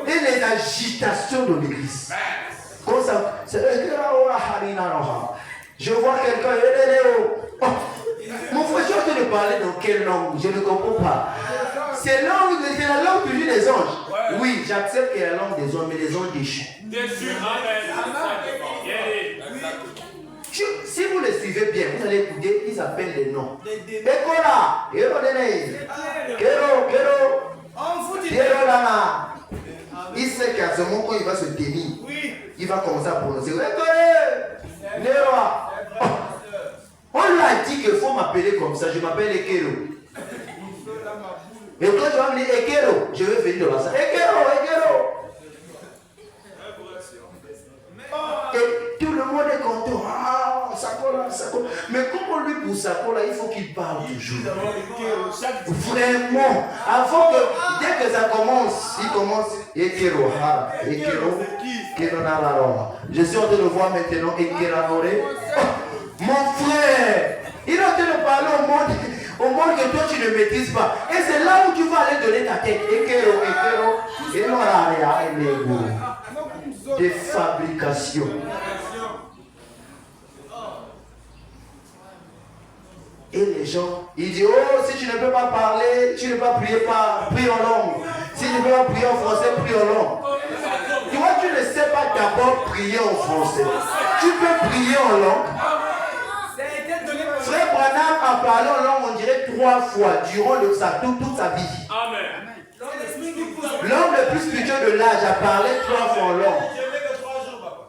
Et les agitations de l'église. Comme ça, c'est je vois quelqu'un. Oh. Mon frère, je suis en train de parler dans quelle langue? Je ne comprends pas. C'est la langue toujours des anges. Oui, j'accepte qu'il y a la langue des hommes, mais des anges déchus. Si vous les suivez bien, vous allez écouter, ils appellent les noms. Ekola, Erodene, Kero Lana. Il sait qu'à ce moment, quand il va se tenir, il va commencer à prononcer. On lui a dit qu'il faut m'appeler comme ça. Je m'appelle Ekero. Et quand je vais me dire Ekero, je vais venir dans la salle. Ekero. Et tout le monde est content. Ah, Sakola. Mais comment lui pour Sakola, il faut qu'il parle toujours. Vraiment. Avant que, dès que ça commence, il commence Ekero. Je suis en train de voir maintenant Ekeranore. Mon frère, il est en train de parler au monde. au moins que toi tu ne maîtrises pas. Et c'est là où tu vas aller donner ta tête. Et non, des fabrications. Et les gens, ils disent, oh, si tu ne peux pas parler, tu ne peux pas prier, prie en langue. Si tu ne peux pas prier en français, prie en langue. Tu vois, tu ne sais pas d'abord prier en français. Tu peux prier en langue. Frère Branham a parlé en langue, on dirait 3 fois durant toute sa vie. Amen. L'homme le plus spirituel de l'âge a parlé 3 fois en langue.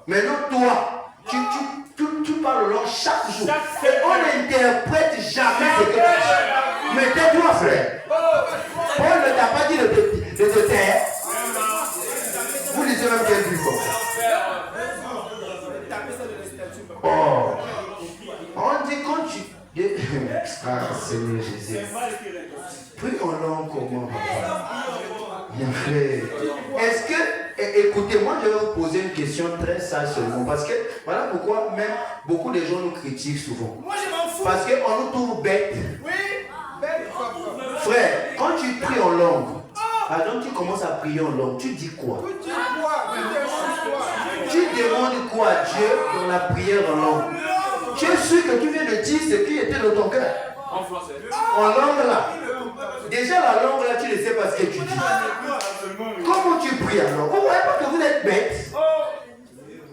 Maintenant, toi, tu parles en langue chaque jour. Et on n'interprète jamais ce que tu dis. Mais tais-toi, frère. Paul ne t'a pas dit de te taire. Vous lisez même quel livre. Oh. On dit quand tu... Ah, Seigneur Jésus. Prie en langue comment, papa? Mon frère. Est-ce que... Écoutez, moi je vais vous poser une question très sage seulement. Parce que, voilà pourquoi même beaucoup de gens nous critiquent souvent. Moi je m'en fous. Parce qu'on nous trouve bêtes. Oui, bête. Frère, quand tu pries en langue, alors tu commences à prier en langue, tu dis quoi? Tu dis quoi? Tu demandes quoi à Dieu dans la prière en langue? Tu es sûr que tu viens de dire ce qui était dans ton cœur? En français. En langue là. Déjà la langue là, tu ne sais pas ce que tu dis. Comment tu pries en langue? Vous ne voyez pas que vous êtes bête?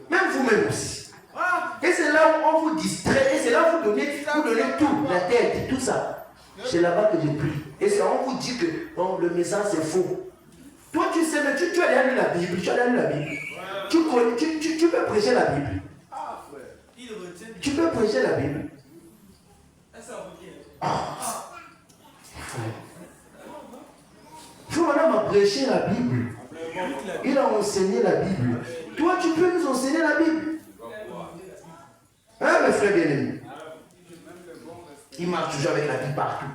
Même vous-même aussi. Et c'est là où on vous distrait. Et c'est là où vous donnez tout, la tête, tout ça. C'est là-bas que je prie. Et c'est là où on vous dit que bon, le message c'est faux. Toi tu sais, mais tu as déjà lu la Bible. Tu as déjà lu la Bible. Tu peux prêcher la Bible. Tu peux prêcher la Bible. Frère Madame a prêché la Bible. Il a enseigné la Bible. Toi, tu peux nous enseigner la Bible. Hein, mes frères bien-aimés? Il marche toujours avec la Bible partout.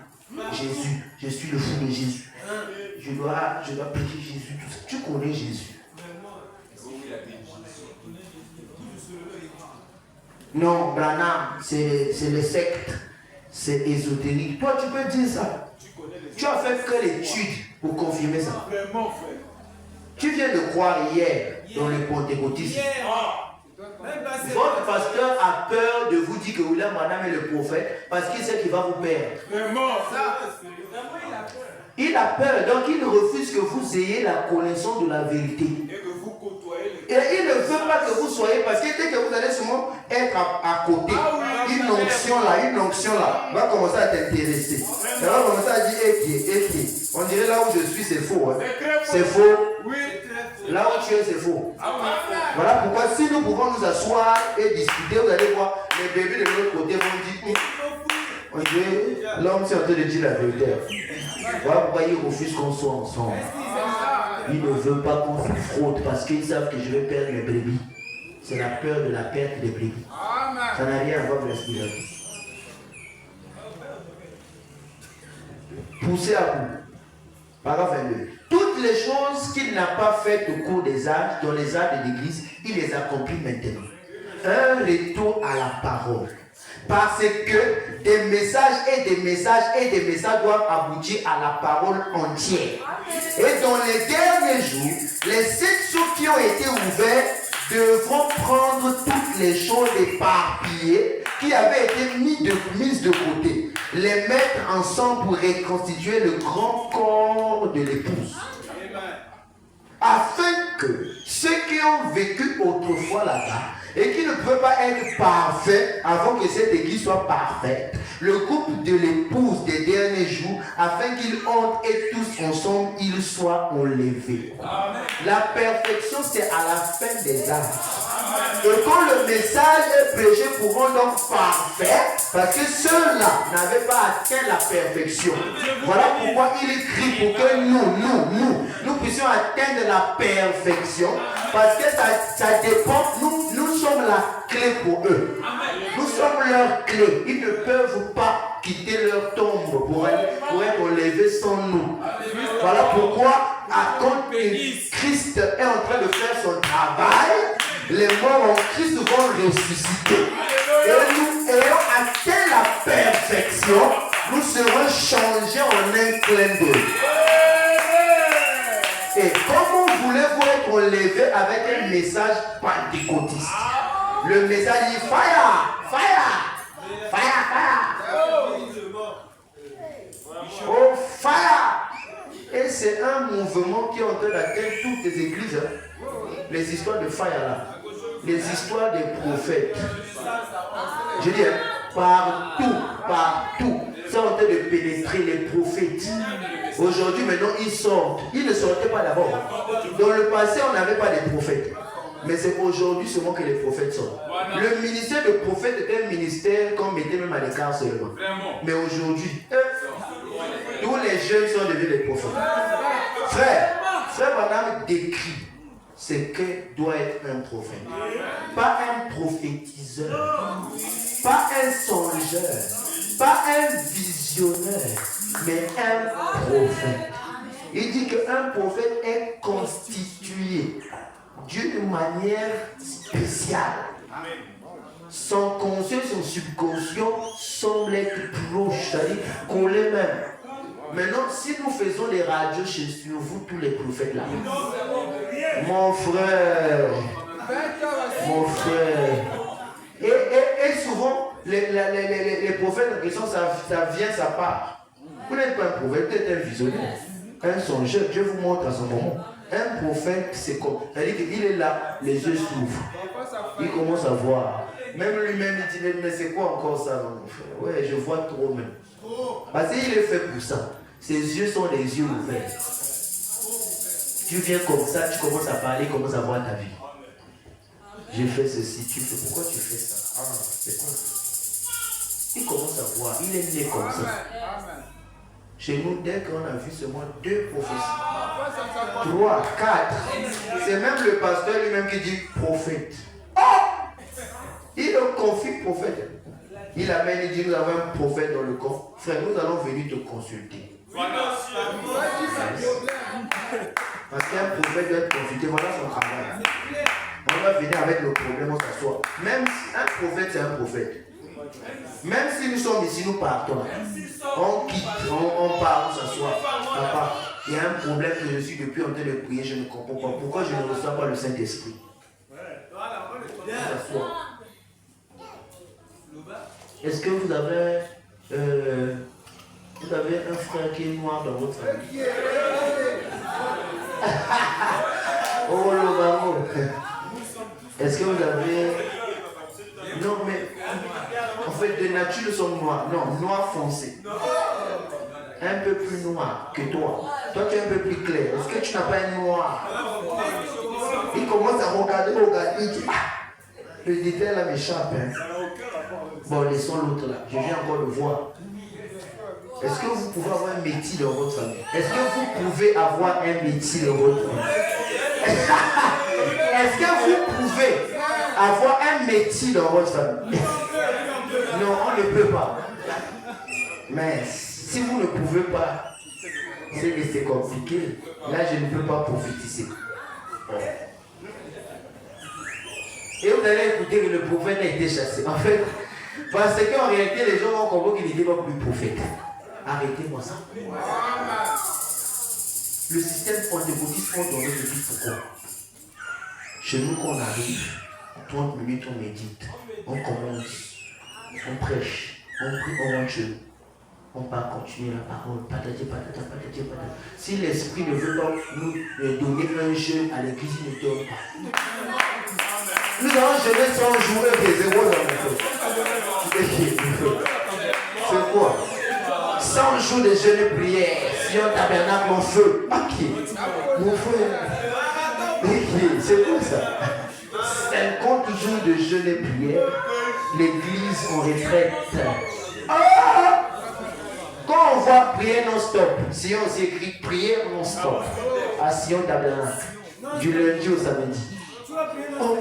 Jésus, je suis le fou de Jésus. Je dois prier Jésus. Tout ça. Tu connais Jésus. Non, Branham, c'est les sectes. C'est ésotérique. Toi, tu peux dire ça. Tu as fait quelle étude pour confirmer ça? Tu viens de croire hier dans le pentecôtisme. Votre pasteur a peur de vous dire que William Branham est le prophète parce qu'il sait qu'il va vous perdre. Il a peur, donc il refuse que vous ayez la connaissance de la vérité. Et il ne veut pas que vous soyez, parce qu'il dit que vous allez sûrement être à côté. Une onction là, va commencer à t'intéresser. Ça va commencer à dire, équipe. On dirait là où je suis, c'est faux. Hein. C'est faux. Là où tu es, c'est faux. Voilà pourquoi si nous pouvons nous asseoir et discuter, vous allez voir, les bébés de l'autre côté vont dire, on dirait, l'homme c'est en train de dire la vérité. Voilà pourquoi ils refusent qu'on soit ensemble. Ils ne veulent pas qu'on se fraude parce qu'ils savent que je vais perdre les brebis. C'est la peur de la perte des brebis. Ça n'a rien à voir avec l'esprit de Dieu. Poussez à bout. Paragraphe 22. Toutes les choses qu'il n'a pas faites au cours des âges, dans les âges de l'Église, il les accomplit maintenant. Un retour à la parole. Parce que des messages et des messages doivent aboutir à la parole entière. Et dans les derniers jours, les 7 sceaux qui ont été ouverts devront prendre toutes les choses éparpillées qui avaient été mises de côté, les mettre ensemble pour reconstituer le grand corps de l'épouse. Afin que ceux qui ont vécu autrefois là-bas et qui ne peuvent pas être parfaits avant que cette église soit parfaite, le groupe de l'épouse des derniers jours, afin qu'ils entrent et tous ensemble, ils soient enlevés. Amen. La perfection, c'est à la fin des âges. Et quand le message est prêché, pourront donc parfait, parce que ceux-là n'avaient pas atteint la perfection. Voilà pourquoi il écrit pour que nous puissions atteindre la perfection, parce que ça dépend, nous sommes la clé pour eux. Nous sommes leur clé. Ils ne peuvent pas quitter leur tombe pour être enlevés sans nous. Voilà pourquoi, quand Christ est en train de faire son travail, les morts en Christ vont ressusciter. Et nous ayons atteint la perfection. nous serons changés en un clin d'œil. Et comment voulez-vous être enlevé avec un message pentecôtiste? Le message dit fire, fire, fire, fire. Oh, fire. Et c'est un mouvement qui est en train d'atteindre toutes les églises. Hein. Les histoires de fire là. Les histoires des prophètes. Je dis, hein, partout, partout. C'est en train de pénétrer les prophètes. Aujourd'hui, maintenant, ils sortent. Ils ne sortaient pas d'abord. Dans le passé, on n'avait pas de prophètes. Mais c'est aujourd'hui seulement que les prophètes sortent. Le ministère de prophète était un ministère qu'on mettait même à l'écart seulement. Mais aujourd'hui, tous les jeunes sont devenus des prophètes. Frère Branham décrit ce que doit être un prophète. Pas un prophétiseur, pas un songeur, pas un visionnaire, mais un prophète. Il dit qu'un prophète est constitué d'une manière spéciale. Son conscient, son subconscient semble être proche, c'est-à-dire collé même. Maintenant, si nous faisons les radios sur vous, tous les prophètes là, mon frère, et souvent, les prophètes en question, ça vient, ça part. Vous n'êtes pas un prophète, vous êtes un visionnaire, un songeur. Dieu vous montre à ce moment. Un prophète, c'est comme, c'est-à-dire qu'il est là, les yeux s'ouvrent, il commence à voir. Même lui-même, il dit, mais c'est quoi encore ça, mon frère? Ouais, je vois trop même. Parce qu'il est fait pour ça. Ses yeux sont les yeux ouverts. Tu viens comme ça, tu commences à parler, commences à voir ta vie. J'ai fait ceci, tu fais. Pourquoi tu fais ça? Ah, c'est quoi? Il commence à voir, il est né comme ça. Chez nous, dès qu'on a vu seulement 2 prophéties, 3, 4, c'est même le pasteur lui-même qui dit prophète. Oh! Il le confie prophète. Il amène, il dit, nous avons un prophète dans le corps. Frère, nous allons venir te consulter. Parce qu'un prophète doit être consulté, voilà son travail. On va venir avec le problème, on s'assoit. Même si un prophète, c'est un prophète. Même si nous sommes ici, nous partons. On quitte, on part, on s'assoit. Papa, il y a un problème que je suis depuis en train de prier, je ne comprends pas. Pourquoi je ne reçois pas le Saint-Esprit? On s'assoit. Est-ce que vous avez un frère qui est noir dans votre famille? Oh le bravo. Est-ce que vous avez... Non mais en fait de nature nous sommes noirs. Non, noir foncé. Un peu plus noir que toi. Toi tu es un peu plus clair. Est-ce que tu n'as pas un noir? Il commence à regarder, il dit le détail là m'échappe. Hein. Bon, laissons l'autre là. Je viens encore le voir. Est-ce que vous pouvez avoir un métier dans votre famille? Est-ce que vous pouvez avoir un métier dans votre famille? Est-ce que vous pouvez avoir un métier dans votre famille? Non, on ne peut pas. Mais si vous ne pouvez pas, c'est que c'est compliqué. Là, je ne peux pas prophétiser. Et vous allez écouter que le prophète a été chassé. En fait, parce qu'en réalité, les gens vont comprendre qu'il n'était pas plus prophète. Arrêtez-moi ça. Le système pentecôtiste font donner le dit pourquoi. Chez nous, quand on arrive, 30 minutes, on médite, on commence, on prêche, on prie, on rentre chez nous. On va continuer la parole. Patati, patata, patati, patata. Si l'esprit ne veut pas nous donner un jeûne à l'église, il ne donne pas. Nous allons jeûner 100 jours et 0 dans le feu. C'est quoi? 100 jours de jeûne et prière. Si on tabernacle mon feu. Ok. Mon frère. C'est quoi ça? 50 jours de jeûne et prière. L'église en retraite. Ah! Quand on voit prière non-stop, si on s'écrit prière non-stop à Sion Tabernacle, du lundi au samedi. Oh.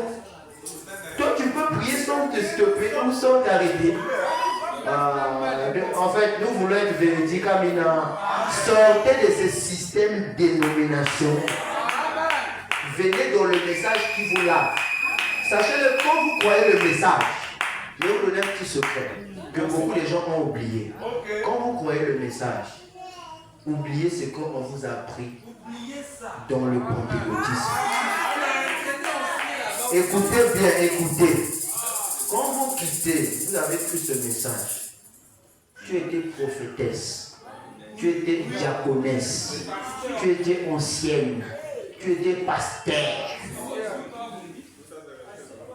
Toi, tu peux prier sans te stopper ou sans t'arrêter. En fait, nous voulons être véridiques, Amina. Sortez de ce système de dénomination. Venez dans le message qui vous lave. Sachez-le, quand vous croyez le message Je vais vous donner un petit secret que beaucoup de gens ont oublié. Quand vous croyez le message, oubliez ce qu'on vous a appris dans le pentecôtisme. Écoutez bien, écoutez. Quand vous quittez, vous avez pris ce message. Tu étais prophétesse. Tu étais diaconesse. Tu étais ancienne. Tu étais pasteur.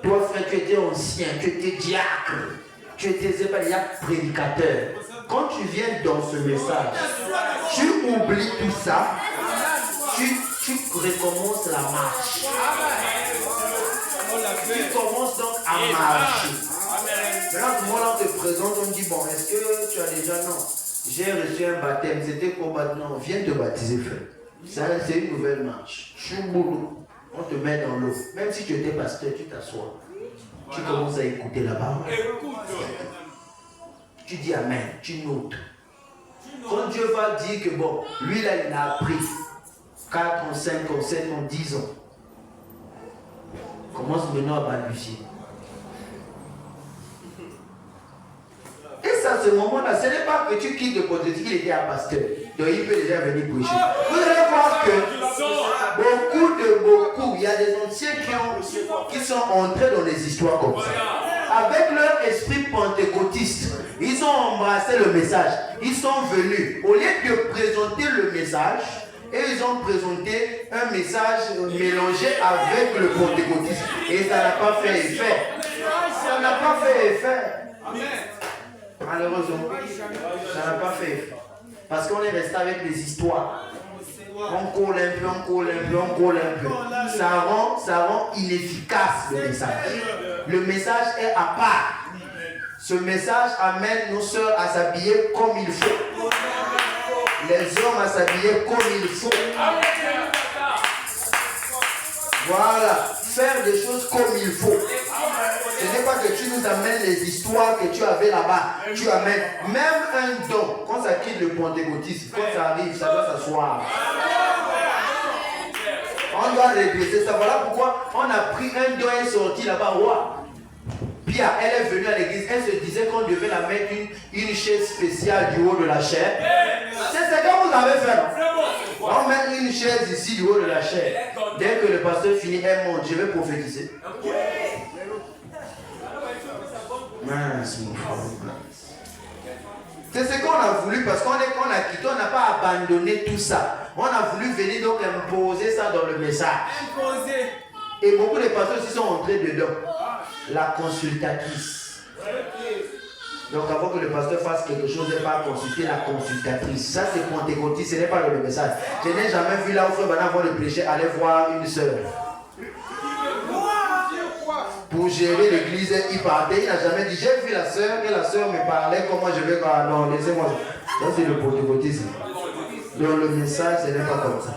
Toi, frère, tu étais ancien. Tu étais diacre. Tu étais prédicateur. Quand tu viens dans ce message, tu oublies tout ça. Tu recommences la marche. Tu commences donc à marcher. Maintenant, moi, on te présente, on dit, bon, est-ce que tu as déjà, non, j'ai reçu un baptême, c'était pour baptême, non, viens te baptiser, frère. Ça, c'est une nouvelle marche. Chouboulou, on te met dans l'eau. Même si tu étais pasteur, tu t'assois. Tu commences à écouter la parole. Tu dis amen, tu notes. Quand Dieu va dire que, bon, lui là, il a appris 4 ans, 5 ans, 7 ans, 10 ans. Commence maintenant à balbutier. Et ça, ce moment-là, ce n'est pas que tu quittes le prototype, il était un pasteur. Donc il peut déjà venir prêcher. Vous allez voir que beaucoup, il y a des anciens qui sont entrés dans des histoires comme ça. Avec leur esprit pentecôtiste, ils ont embrassé le message. Ils sont venus. Au lieu de présenter le message, et ils ont présenté un message mélangé avec le pentecôtisme. Et ça n'a pas fait effet. Ça n'a pas fait effet. Malheureusement, ça n'a pas fait effet. Parce qu'on est resté avec les histoires. On colle un peu, on colle un peu, on colle un peu. Ça rend inefficace le message. Le message est à part. Ce message amène nos sœurs à s'habiller comme il faut. Les hommes à s'habiller comme il faut. Voilà, faire des choses comme il faut. Ce n'est pas que tu nous amènes les histoires que tu avais là-bas. Tu amènes même un don. Quand ça quitte le pentecôtisme, quand ça arrive, ça doit s'asseoir. On doit régresser ça. Voilà pourquoi on a pris un don et sorti là-bas. Wow. Pia, elle est venue à l'église, elle se disait qu'on devait la mettre une chaise spéciale du haut de la chair. C'est ce que vous avez fait. On met une chaise ici du haut de la chair. Dès que le pasteur finit, elle monte. Je vais prophétiser. Mince, mon frère. C'est ce qu'on a voulu parce qu'on a quitté, on n'a pas abandonné tout ça. On a voulu venir donc imposer ça dans le message. Et beaucoup de pasteurs aussi sont entrés dedans. La consultatrice. Donc avant que le pasteur fasse quelque chose, il n'est pas consulter la consultatrice. Ça c'est pentecôtiste, ce n'est pas le message. Je n'ai jamais vu là où frère Bana, avant de prêcher, aller voir une sœur. Pour gérer l'église, il partait, il n'a jamais dit, j'ai vu la sœur, et la sœur me parlait, comment je vais, non, laissez-moi. Ça c'est le pentecôtisme. Donc le message, ce n'est pas comme ça.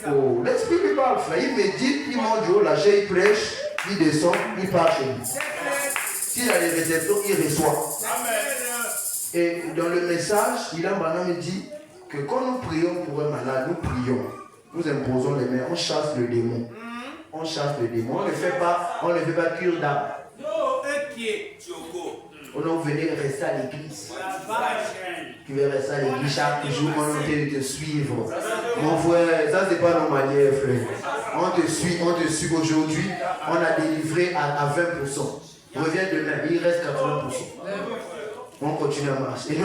Oh, l'esprit lui parle, frère. Il médite, il monte du haut, la chaise, il prêche, il descend, il part chez lui. S'il a des réceptions, il reçoit. Et dans le message, il a maintenant me dit que quand nous prions pour un malade, nous prions. Nous imposons les mains, on chasse le démon. On chasse le démon. On ne fait pas cure d'âme. On venait rester à l'église. Tu veux rester à l'église chaque jour, on est de te suivre. Mon frère, ça c'est pas nos manières, frère. On te suit. Aujourd'hui, on a délivré à 20%. Reviens demain, il reste 80%. On continue à marcher.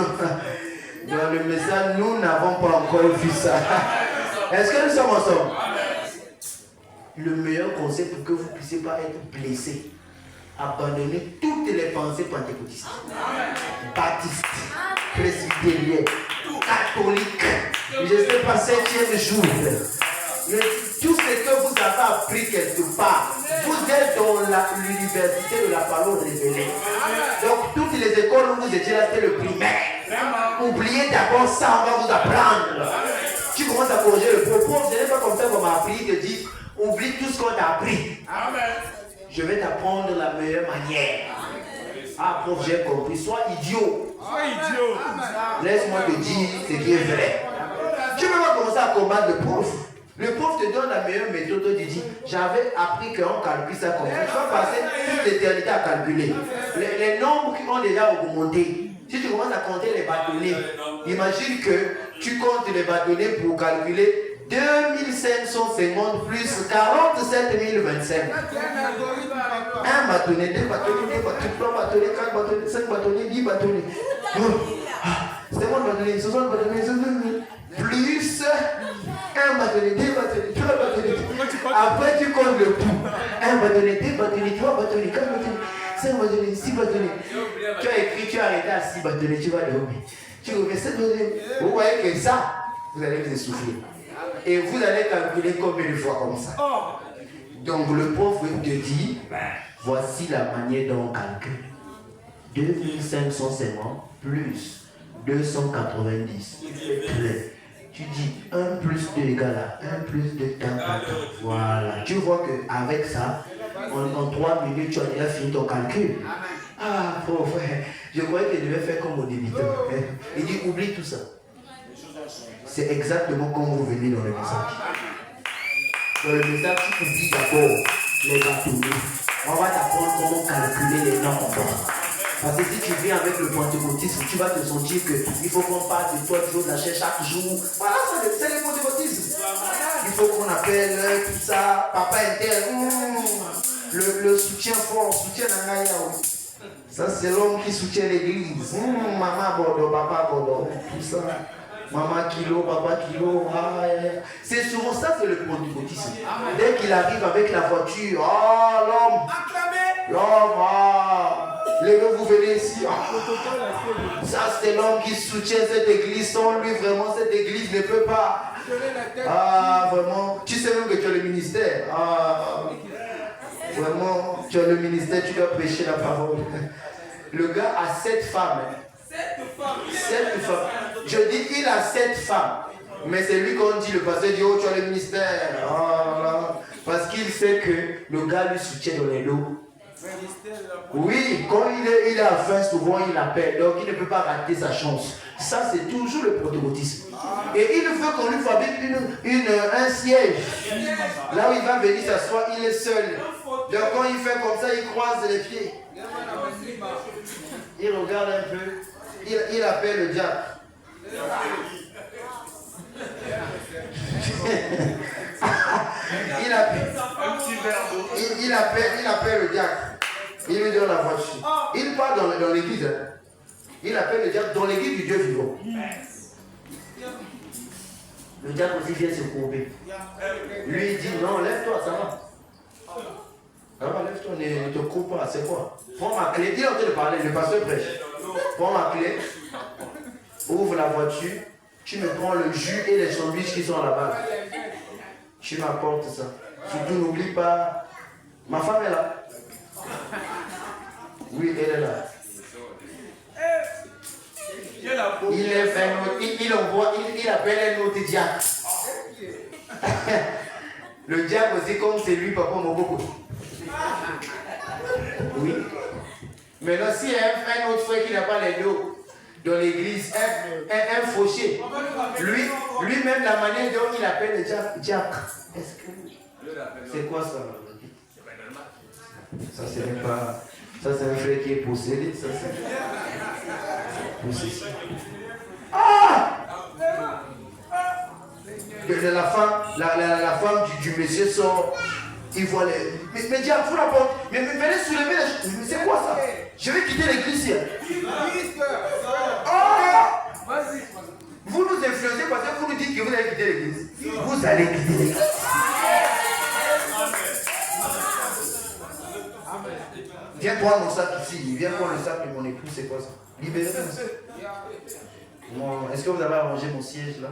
Dans le message, nous n'avons pas encore vu ça. Est-ce que nous sommes ensemble? Le meilleur conseil pour que vous ne puissiez pas être blessé. Abandonner toutes les pensées pentecôtistes, baptistes, presbytériens, catholiques, je ne sais pas, 7e jour. Tout ce que vous avez appris quelque part, vous êtes dans l'université de la parole révélée. Donc toutes les écoles où vous étiez là, c'était le primaire. Oubliez d'abord ça, on va vous apprendre. Tu commences à corriger le propos, ce n'est pas comme ça qu'on m'a appris, il te dit, oublie tout ce qu'on t'a appris. Amen. Je vais t'apprendre la meilleure manière. Ah, prof, j'ai compris. Sois idiot. Laisse-moi te dire ce qui est vrai. Tu ne peux pas commencer à combattre le prof. Le prof te donne la meilleure méthode, tu dis, j'avais appris qu'on calcule ça comme ça. Tu vas passer toute l'éternité à calculer. Les nombres qui ont déjà augmenté. Si tu commences à compter les bâtonnets, imagine que tu comptes les bâtonnets pour calculer 2550 plus 47 025. Un bâtonnet, deux bâtonnets, trois bâtonnets, quatre bâtonnets, 5 bâtonnets, 10 bâtonnets. 50 bâtonnets, 60 bâtonnets, 60 plus un bâtonnet, deux bâtonnets, trois bâtonnets. Après, tu comptes le tout. Un bâtonnet, deux bâtonnets, trois bâtonnets, quatre bâtonnets, 5 bâtonnets, 6 bâtonnets. Tu as écrit, tu as arrêté à 6 bâtonnets, tu vas dormir. Tu refais 7 bâtonnets. Vous voyez que ça, vous allez vous essouffler. Et vous allez calculer combien de fois comme ça. Donc le prof te dit, voici la manière dont on calcule. 2550 plus 290. Tu dis 1 plus 2 égale à 1 plus 2 égale à 4. Voilà. Tu vois qu'avec ça, en 3 minutes, tu as déjà fini ton calcul. Ah, pauvre frère, je croyais qu'il devait faire comme au débutant. Il dit, oublie tout ça. C'est exactement comme vous venez dans le message. Dans le message, tu oublies d'abord les bâtonnets. On va t'apprendre comment calculer les nombres. Parce que si tu viens avec le pentecôtisme, tu vas te sentir qu'il faut qu'on parle de toi, tu veux lâcher chaque jour. Voilà, c'est le pentecôtisme. Il faut qu'on appelle tout ça, papa intel, le soutien fort, soutien d'Angaya. Ça, c'est l'homme qui soutient l'église. Maman Bordeaux, papa Bordeaux, tout ça. Maman kilo, papa kilo. C'est souvent ça, c'est le pentecôtisme. Dès qu'il arrive avec la voiture, l'homme. L'homme, levez-vous, venez ici. Ça, c'est l'homme qui soutient cette église. Sans lui, vraiment, cette église ne peut pas. Vraiment. Tu sais même que tu as le ministère. Vraiment, tu as le ministère, tu dois prêcher la parole. Le gars a 7 femmes. 7 femmes. Je dis qu'il a 7 femmes. Mais c'est lui qu'on dit, le pasteur dit, oh, tu as le ministère. Parce qu'il sait que le gars lui soutient dans les lots. Oui, quand il est à faim, souvent il appelle. Donc il ne peut pas rater sa chance. Ça, c'est toujours le pentecôtisme. Et il veut qu'on lui fabrique un siège. Là où il va venir s'asseoir, il est seul. Donc quand il fait comme ça, il croise les pieds. Il regarde un peu. Il appelle le diable. il appelle le diable. Il lui donne la voiture. Il part dans l'église. Il appelle le diable dans l'église du Dieu vivant. Le diable aussi vient se courber. Lui il dit non, lève-toi, ça va. Ça va, lève-toi, ne te cours pas. C'est quoi? Prends ma clé. Il est en train de parler, le pasteur prêche. Prends ma clé. Ouvre la voiture. Tu me prends le jus et les sandwichs qui sont là-bas. Tu m'apportes ça. Surtout n'oublie pas. Ma femme est là. Oui, elle est là. Il appelle un autre diable. Le diable aussi, comme c'est lui, papa Moboko. Oui. Mais là, s'il y a un autre frère qui n'a pas les dos dans l'église, un fauché, lui-même, la manière dont il appelle le diable. Est-ce que c'est quoi ça? Ça, c'est même pas. Ça, c'est un frère qui est possédé. Ça, c'est possession. La femme du monsieur sort. Il voit les. Mais diable, faut la porte. Mais venez soulever les choses. Mais c'est quoi ça? Je vais quitter l'église. Vous nous influencez parce que vous nous dites que vous allez quitter l'église. Vous allez quitter l'église. Viens prendre mon sac ici. Viens prendre le sac de mon époux. C'est quoi ça? Libérez-moi. Bon, est-ce que vous avez arrangé mon siège là?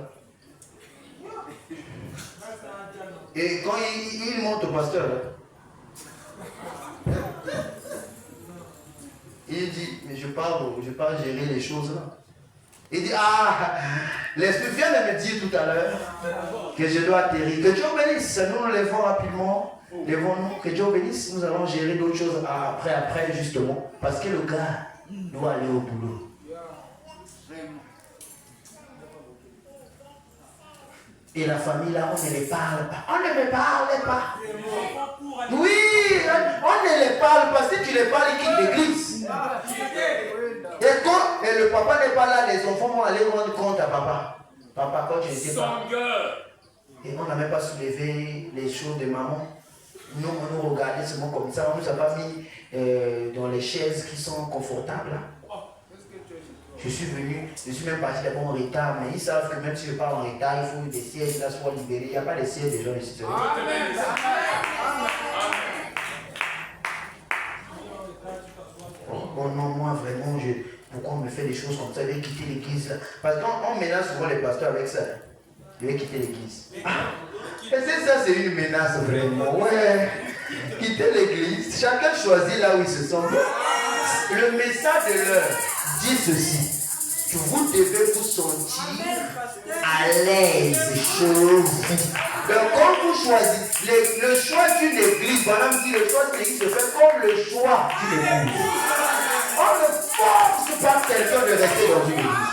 Et quand il monte au pasteur là, il dit, mais je pars gérer les choses là. Il dit, l'esprit vient de me dire tout à l'heure que je dois atterrir. Que Dieu bénisse, nous lèvons rapidement. Lèvons-nous, que Dieu bénisse, nous allons gérer d'autres choses après justement. Parce que le gars doit aller au boulot. Et la famille là, on ne les parle pas. On ne me parle pas. Oui, on ne les parle pas. Si tu les parles, ils quittent l'église. Et quand le papa n'est pas là, les enfants vont aller rendre compte à papa. Papa, quand tu n'étais pas. Et on n'a même pas soulevé les choses de maman. Nous, on nous regardait seulement comme ça. On ne nous a pas mis dans les chaises qui sont confortables. Je suis même parti d'abord en retard, mais ils savent que même si je pars en retard, il faut que des sièges là soient libérés. Il n'y a pas de sièges des gens ici. Oh non, moi vraiment, pourquoi on me fait des choses comme ça? Je vais quitter l'église là. Parce qu'on menace souvent les pasteurs avec ça. Je vais quitter l'église. Et ça, c'est une menace vraiment. Ouais. Quitter l'église. Chacun choisit là où il se sent. Le message de l'heure dit ceci. Que vous devez vous sentir à l'aise chez vous. Donc quand vous choisissez, le choix d'une église, madame dit le choix d'une église se fait comme le choix d'une église. On ne force pas quelqu'un de rester dans une église.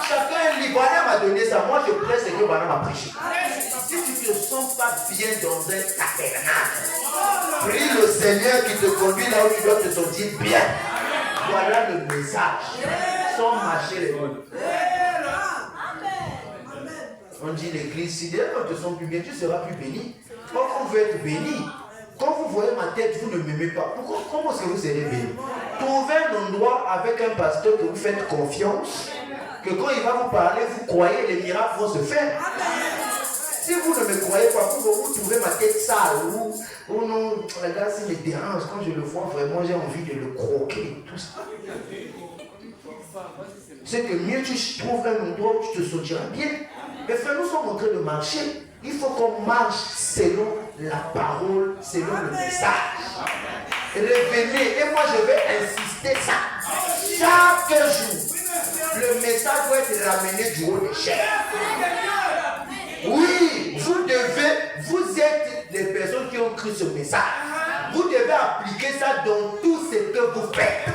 Chacun est libre. Madame m'a donné ça. Moi je prêche ce que madame a prêché. Si tu ne te sens pas bien dans un tabernacle, prie le Seigneur qui te conduit là où tu dois te sentir bien. Voilà le message. Sans marcher les bonnes. On dit l'église, si d'ailleurs tu te sens plus bien, tu seras plus béni. Quand on veut être béni, quand vous voyez ma tête, vous ne m'aimez pas. Pourquoi, comment est-ce que vous serez béni? Trouvez un endroit avec un pasteur que vous faites confiance, que quand il va vous parler, vous croyez, les miracles vont se faire. Si vous ne me croyez pas, vous trouvez ma tête sale ou non, regarde, ça me dérange. Quand je le vois, vraiment, j'ai envie de le croquer. Tout ça. C'est que mieux tu trouves un endroit où tu te sentiras bien. Mais frère, nous sommes en train de marcher. Il faut qu'on marche selon la parole, selon le message. Revenez, et moi je vais insister ça. Chaque jour, le message doit être ramené du haut des chairs. Oui, vous êtes les personnes qui ont cru ce message. Vous devez appliquer ça dans tout ce que vous faites.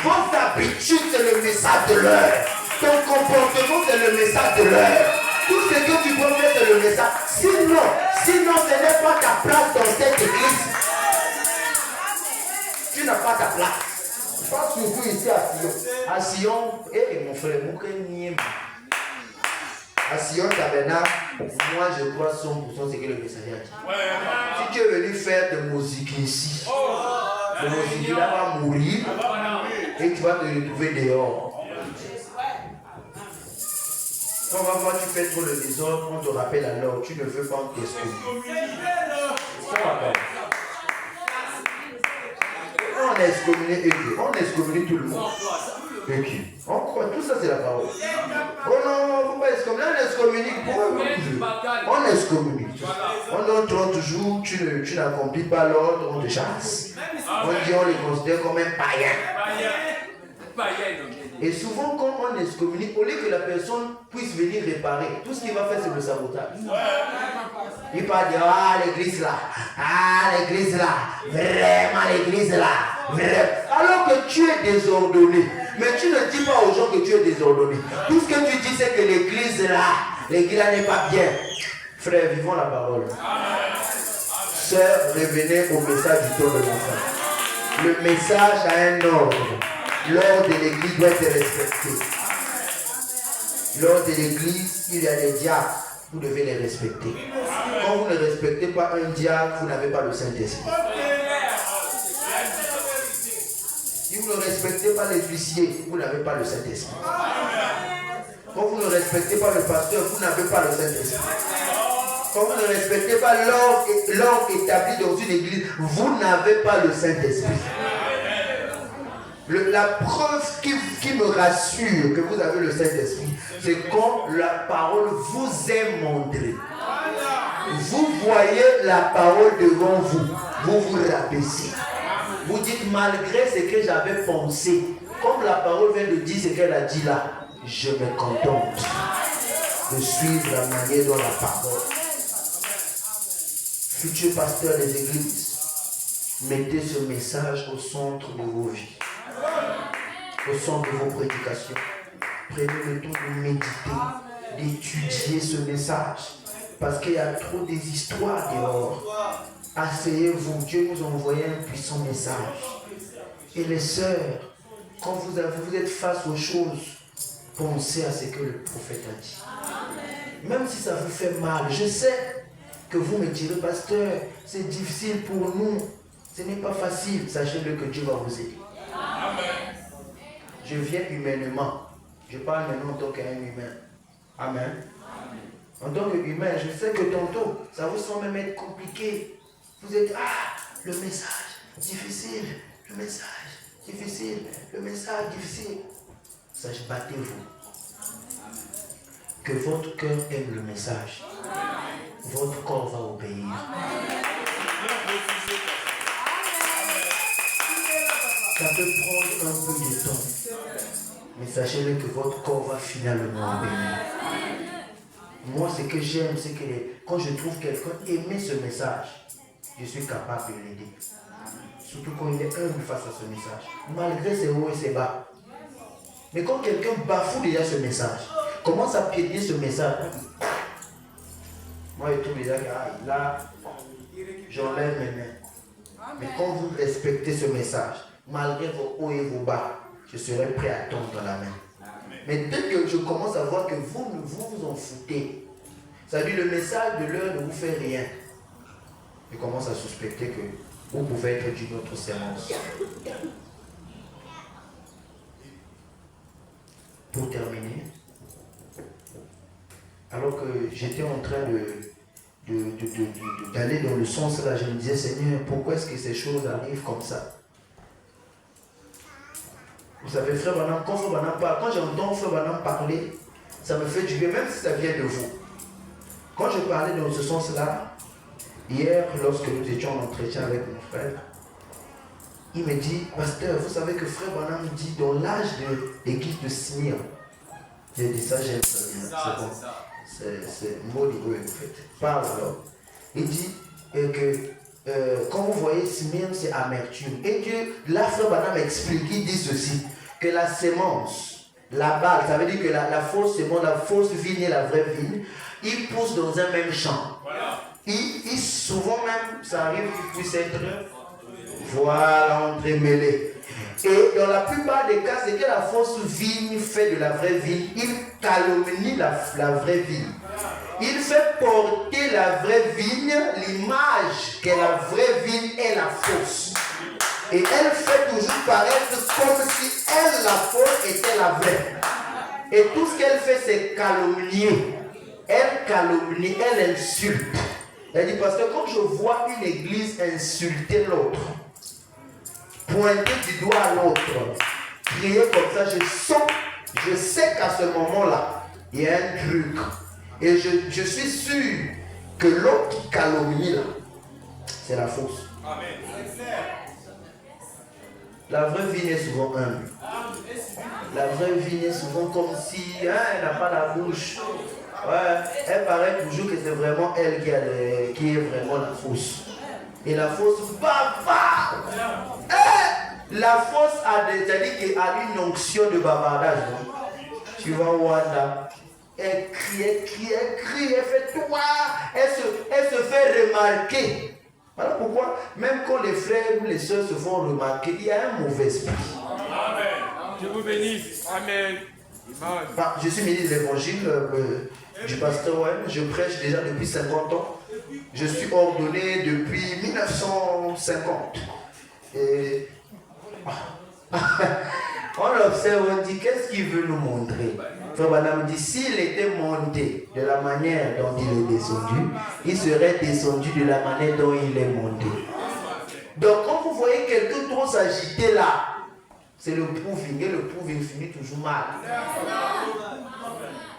Vos habitudes, c'est le message de l'heure. Ton comportement, c'est le message de l'heure. Tout ce que tu peux faire, c'est le message. Sinon, ce n'est pas ta place dans cette église. Tu n'as pas ta place. Pas surtout ici à Sion. À Sion, mon frère, à Sion Tabernacle, moi je crois 100% ce que le messager a dit. Si tu es venu faire de musique ici, le musique là va mourir et tu vas te retrouver dehors. Quand on va voir tu fais trop le désordre, on te rappelle alors, tu ne veux pas en t'excommunier. Ça va pas. On excommunie tout le monde. Et qui? On croit, tout ça c'est la parole. Oh non, il ne faut pas excommunier. On excommunique. Pourquoi on excommunique. On donne 30 jours, tu n'accomplis pas l'ordre, on te chasse. On dit on les considère comme un païen. Et souvent quand on excommunique, au lieu que la personne puisse venir réparer, tout ce qu'il va faire c'est le sabotage. Il va dire l'église là, vraiment l'église là. Alors que tu es désordonné. Mais tu ne dis pas aux gens que tu es désordonné. Tout ce que tu dis c'est que l'église là n'est pas bien. Frère, vivons la parole. Sœur, revenez au message du temps de l'enfant. Le message a un ordre. L'ordre de l'église doit être respecté. L'ordre de l'église, il y a des diacres. Vous devez les respecter. Quand vous ne respectez pas un diacre, vous n'avez pas le Saint-Esprit. Si vous ne respectez pas les huissiers, vous n'avez pas le Saint-Esprit. Quand vous ne respectez pas le pasteur, vous n'avez pas le Saint-Esprit. Quand vous ne respectez pas l'ordre établi dans une église, vous n'avez pas le Saint-Esprit. La preuve qui me rassure que vous avez le Saint-Esprit, c'est quand la parole vous est montrée. Vous voyez la parole devant vous, vous vous rabaissez. Vous dites malgré ce que j'avais pensé, comme la parole vient de dire ce qu'elle a dit là, je me contente de suivre la manière dont la parole. Futur pasteur des églises, mettez ce message au centre de vos vies, au centre de vos prédications. Prenez le temps de méditer, d'étudier ce message. Parce qu'il y a trop des histoires dehors. Asseyez-vous, Dieu nous a envoyé un puissant message. Et les sœurs, quand vous êtes face aux choses, pensez à ce que le prophète a dit. Même si ça vous fait mal, je sais que vous me direz, pasteur, c'est difficile pour nous. Ce n'est pas facile. Sachez-le que Dieu va vous aider. Amen. Je viens humainement. Je parle maintenant en tant qu'un humain. Amen. En tant qu'humain, je sais que tantôt, ça vous semble même être compliqué. Vous êtes, le message, difficile, le message, difficile, le message, difficile. Sachez, battez-vous. Que votre cœur aime le message. Votre corps va obéir. Ça peut prendre un peu de temps. Mais sachez-le que votre corps va finalement obéir. Moi, ce que j'aime, c'est que quand je trouve quelqu'un aimer ce message, je suis capable de l'aider. Surtout quand il est humble face à ce message. Malgré ses hauts et ses bas. Mais quand quelqu'un bafoue déjà ce message, commence à piétiner ce message, moi je trouve déjà que là, j'enlève mes mains. Mais quand vous respectez ce message, malgré vos hauts et vos bas, je serai prêt à tendre la main. Mais dès que je commence à voir que vous en foutez, ça veut dire le message de l'heure ne vous fait rien, je commence à suspecter que vous pouvez être d'une autre sémence. Pour terminer, alors que j'étais en train d'aller dans le sens là, je me disais, Seigneur, pourquoi est-ce que ces choses arrivent comme ça? Vous savez, Frère Branham, quand Frère Branham parle, quand j'entends Frère Branham parler, ça me fait du bien, même si ça vient de vous. Quand je parlais dans ce sens-là, hier, lorsque nous étions en entretien avec mon frère, il me dit, pasteur, vous savez que Frère Branham dit dans l'âge de l'église de Smyrne, j'ai dit ça, j'aime ça, c'est bon. C'est mot d'hébreu en fait. Parle alors. Il dit que quand vous voyez Smyrne, c'est amertume. Et Dieu, là, Frère Branham explique, il dit ceci, que la sémence, la balle, ça veut dire que la fausse sémence, la fausse vigne et la vraie vigne, ils poussent dans un même champ. Voilà. Ils souvent même, ça arrive qu'ils puissent être, voilà, entremêlés. Et dans la plupart des cas, c'est que la fausse vigne fait de la vraie vigne. Il calomnie la vraie vigne. Il fait porter la vraie vigne, l'image que la vraie vigne est la fausse. Et elle fait toujours paraître comme si elle, la fausse, était la vraie. Et tout ce qu'elle fait, c'est calomnier. Elle calomnie, elle insulte. Elle dit, pasteur, quand je vois une église insulter l'autre, pointer du doigt à l'autre, crier comme ça, je sais qu'à ce moment-là, il y a un truc. Et je suis sûr que l'autre qui calomnie là, c'est la fausse. Amen. La vraie vie est souvent humble. La vraie vie est souvent comme si elle n'a pas la bouche. Ouais, elle paraît toujours que c'est vraiment elle qui est vraiment la fausse. Et la fausse, bavard! La fausse a une onction de bavardage. Tu vas voir là. Elle crie, elle fait tout. Elle se fait remarquer. Voilà pourquoi, même quand les frères ou les soeurs se font remarquer, il y a un mauvais esprit. Amen. Je vous bénisse. Amen. Je suis ministre de l'évangile du pasteur Wen. Je prêche déjà depuis 50 ans. Je suis ordonné depuis 1950. Et on observe, on dit, qu'est-ce qu'il veut nous montrer? Frère Branham dit, s'il était monté de la manière dont il est descendu, il serait descendu de la manière dont il est monté. Donc quand vous voyez quelqu'un trop s'agiter là, c'est le proving, et le proving finit toujours mal.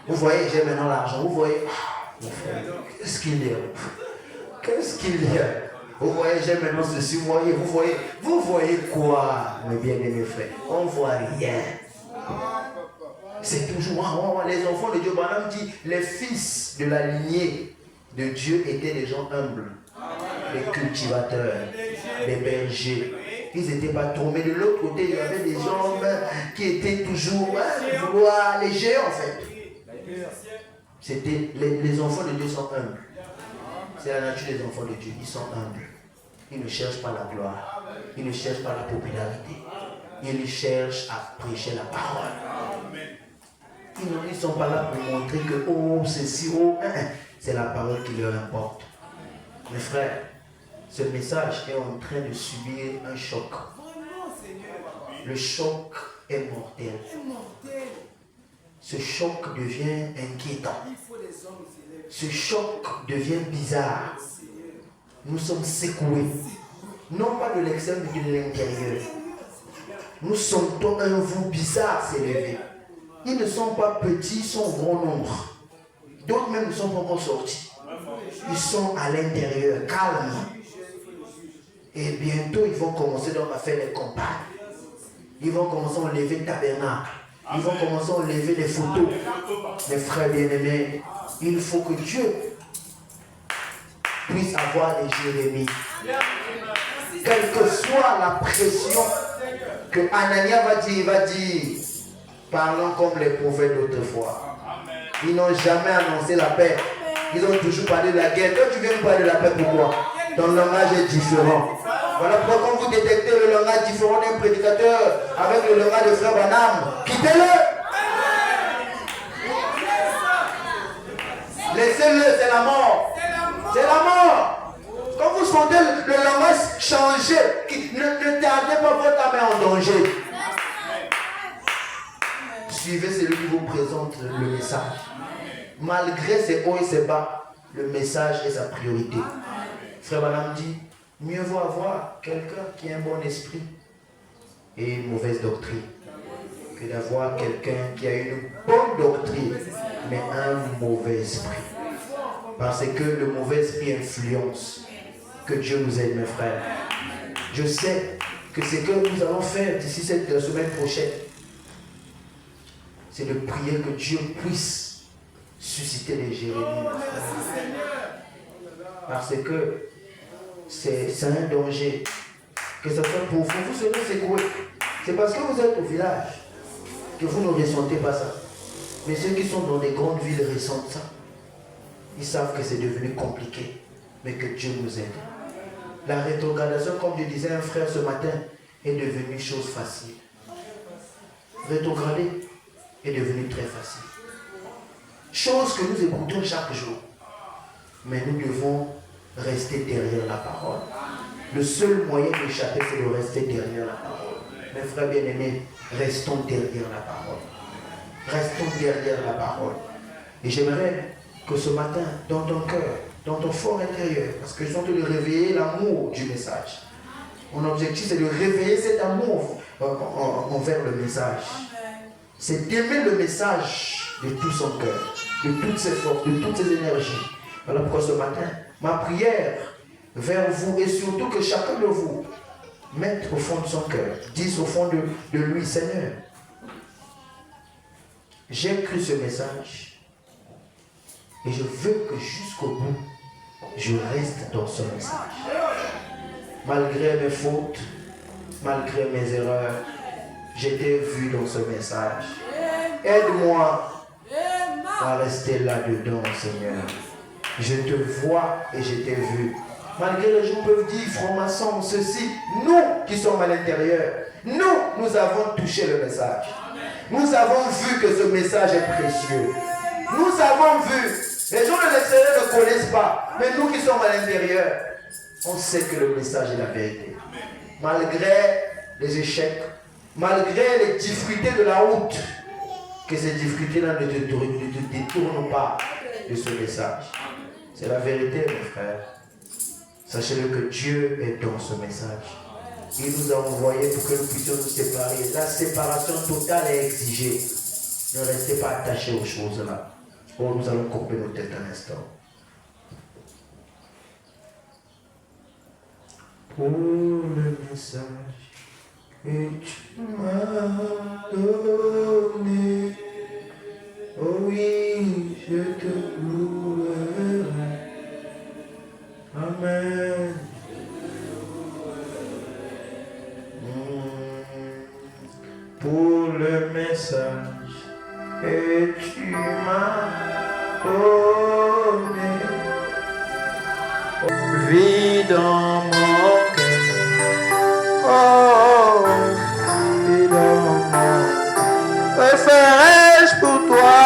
Vous voyez, j'ai maintenant l'argent, vous voyez, qu'est-ce qu'il y a? Qu'est-ce qu'il y a? Vous voyez, j'ai maintenant ceci, vous voyez quoi, mes bien-aimés frères? On ne voit rien. C'est toujours, les enfants de Dieu, Branham dit, les fils de la lignée de Dieu étaient des gens humbles, des cultivateurs, des bergers. Ils n'étaient pas trop, mais de l'autre côté, il y avait des gens qui étaient toujours, les géants en fait. C'était les enfants de Dieu sont humbles. C'est la nature des enfants de Dieu. Ils sont humbles. Ils ne cherchent pas la gloire. Ils ne cherchent pas la popularité. Ils cherchent à prêcher la parole. Ils ne sont pas là pour montrer que oh, ceci, oh, c'est la parole qui leur importe. Mes frères, ce message est en train de subir un choc. Le choc est mortel. Ce choc devient inquiétant. Ce choc devient bizarre. Nous sommes secoués. Non pas de l'extérieur, mais de l'intérieur. Nous sentons un vent bizarre s'élever. Ils ne sont pas petits, ils sont au grand nombre. D'autres même ne sont pas encore sortis. Ils sont à l'intérieur, calmes. Et bientôt, ils vont commencer donc à faire les campagnes. Ils vont commencer à enlever le tabernacle. Ils vont commencer à enlever les photos. Mes frères bien-aimés, il faut que Dieu puisse avoir des Jérémies. Quelle que soit la pression que Anania va dire, parlons comme les prophètes d'autrefois. Ils n'ont jamais annoncé la paix. Ils ont toujours parlé de la guerre. Quand tu viens nous parler de la paix, pourquoi? Ton langage est différent. Voilà pourquoi quand vous détectez le langage différent d'un prédicateur avec le langage de frère Branham, quittez-le. Laissez-le, c'est la mort. C'est la mort. Quand vous sentez le langage changer, ne tardez pas votre âme en danger. Suivez celui qui vous présente le message. Malgré ses hauts et ses bas, le message est sa priorité. Frère Branham dit, mieux vaut avoir quelqu'un qui a un bon esprit et une mauvaise doctrine que d'avoir quelqu'un qui a une bonne doctrine mais un mauvais esprit. Parce que le mauvais esprit influence. Que Dieu nous aide, mes frères. Je sais que ce que nous allons faire d'ici cette semaine prochaine, c'est de prier que Dieu puisse susciter les Jérémies. Parce que c'est un danger. Que ce soit pour vous, vous serez secoués. C'est parce que vous êtes au village que vous ne ressentez pas ça. Mais ceux qui sont dans des grandes villes ressentent ça. Ils savent que c'est devenu compliqué. Mais que Dieu nous aide. La rétrogradation, comme je disais à un frère ce matin, est devenue chose facile. Rétrograder est devenu très facile. Chose que nous écoutons chaque jour. Mais nous devons rester derrière la parole. Le seul moyen d'échapper, c'est de rester derrière la parole. Mes frères bien-aimés, restons derrière la parole. Restons derrière la parole. Et j'aimerais que ce matin, dans ton cœur, dans ton fort intérieur, parce que je suis en train de réveiller l'amour du message. Mon objectif, c'est de réveiller cet amour envers le message. C'est d'aimer le message de tout son cœur, de toutes ses forces, de toutes ses énergies. Voilà pourquoi ce matin, ma prière vers vous, et surtout que chacun de vous mette au fond de son cœur, dise au fond de lui, Seigneur, j'ai cru ce message et je veux que jusqu'au bout, je reste dans ce message. Malgré mes fautes, malgré mes erreurs, j'étais vu dans ce message. Aide-moi à rester là-dedans, Seigneur. Je te vois et je t'ai vu. Malgré les gens peuvent dire, franc-maçon, ceci, nous qui sommes à l'intérieur, nous avons touché le message. Nous avons vu que ce message est précieux. Nous avons vu. Les gens de l'extérieur ne connaissent pas. Mais nous qui sommes à l'intérieur, on sait que le message est la vérité. Malgré les échecs, malgré les difficultés de la route, que ces difficultés-là ne te détournent pas de ce message. C'est la vérité, mes frères. Sachez-le que Dieu est dans ce message. Il nous a envoyés pour que nous puissions nous séparer. La séparation totale est exigée. Ne restez pas attachés aux choses là. Oh, nous allons couper nos têtes un instant. Pour le message que tu m'as donné, oh oui, je te louerai. Amen. Pour le message que tu m'as donné. dans mon cœur. Oh, vis dans mon cœur. Que ferais-je pour toi?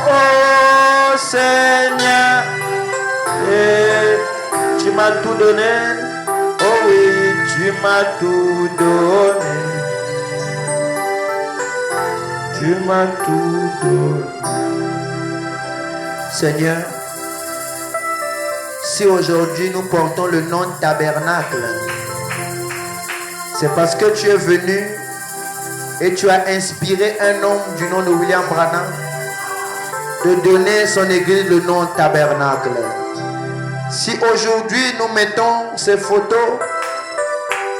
Oh Seigneur, et tu m'as tout donné. Oh oui, tu m'as tout donné. Tu m'as tout donné. Seigneur, si aujourd'hui nous portons le nom de tabernacle, c'est parce que tu es venu et tu as inspiré un homme du nom de William Branham de donner son église le nom de tabernacle. Si aujourd'hui nous mettons ces photos,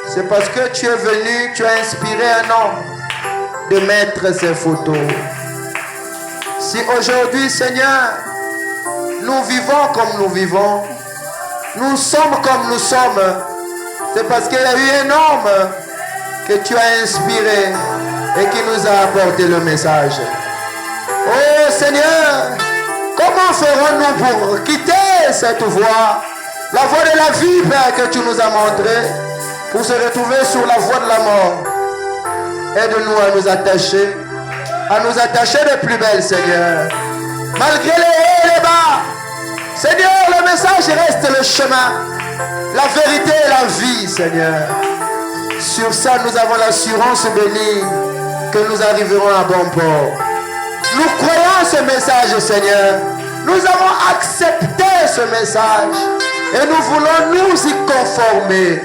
c'est parce que tu es venu, tu as inspiré un homme de mettre ces photos. Si aujourd'hui, Seigneur, nous vivons comme nous vivons, nous sommes comme nous sommes, c'est parce qu'il y a eu un homme que tu as inspiré et qui nous a apporté le message. Oh Seigneur, comment ferons-nous pour quitter cette voie, la voie de la vie, Père, que tu nous as montrée, pour se retrouver sur la voie de la mort? Aide-nous à nous attacher de plus belle, Seigneur. Malgré les hauts et les bas, Seigneur, le message reste le chemin, la vérité et la vie, Seigneur. Sur ça, nous avons l'assurance bénie que nous arriverons à bon port. Nous croyons ce message, Seigneur. Nous avons accepté ce message et nous voulons nous y conformer.